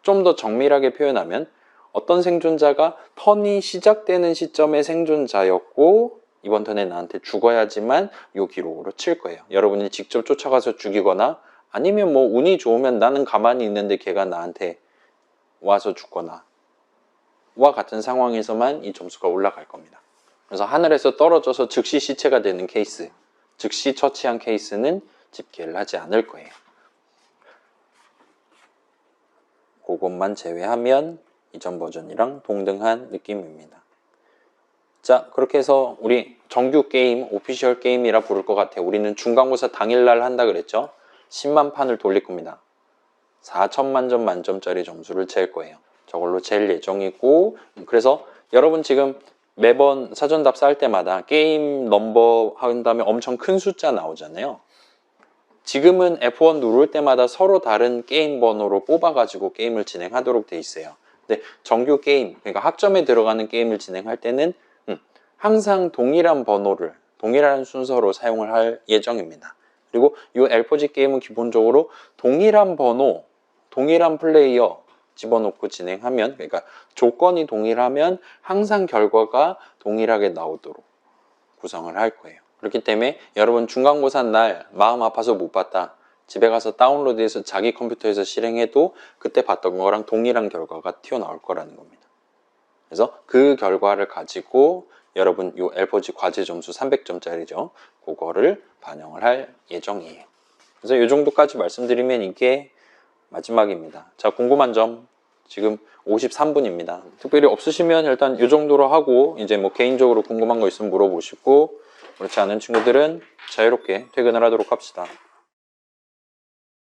좀 더 정밀하게 표현하면 어떤 생존자가 턴이 시작되는 시점에 생존자였고 이번 턴에 나한테 죽어야지만 이 기록으로 칠 거예요. 여러분이 직접 쫓아가서 죽이거나 아니면 뭐 운이 좋으면 나는 가만히 있는데 걔가 나한테 와서 죽거나 와 같은 상황에서만 이 점수가 올라갈 겁니다. 그래서 하늘에서 떨어져서 즉시 시체가 되는 케이스, 즉시 처치한 케이스는 집계를 하지 않을 거예요. 그것만 제외하면 이전 버전이랑 동등한 느낌입니다. 자, 그렇게 해서 우리 정규 게임, 오피셜 게임이라 부를 것 같아요. 우리는 중간고사 당일날 한다 그랬죠? 10만 판을 돌릴 겁니다. 4천만 점 만점짜리 점수를 잴 거예요. 저걸로 잴 예정이고, 그래서 여러분 지금 매번 사전답 쌓을 때마다 게임 넘버 한 다음에 엄청 큰 숫자 나오잖아요. 지금은 F1 누를 때마다 서로 다른 게임 번호로 뽑아가지고 게임을 진행하도록 돼 있어요. 근데 정규 게임, 그러니까 학점에 들어가는 게임을 진행할 때는 항상 동일한 번호를, 동일한 순서로 사용을 할 예정입니다. 그리고 이 L4G 게임은 기본적으로 동일한 번호, 동일한 플레이어 집어넣고 진행하면, 그러니까 조건이 동일하면 항상 결과가 동일하게 나오도록 구성을 할 거예요. 그렇기 때문에 여러분 중간고사 날 마음 아파서 못 봤다. 집에 가서 다운로드해서 자기 컴퓨터에서 실행해도 그때 봤던 거랑 동일한 결과가 튀어나올 거라는 겁니다. 그래서 그 결과를 가지고 여러분 요 L4G 과제 점수 300점짜리죠. 그거를 반영을 할 예정이에요. 그래서 이 정도까지 말씀드리면 이게 마지막입니다. 자, 궁금한 점 지금 53분입니다. 특별히 없으시면 일단 이 정도로 하고 이제 뭐 개인적으로 궁금한 거 있으면 물어보시고 그렇지 않은 친구들은 자유롭게 퇴근을 하도록 합시다.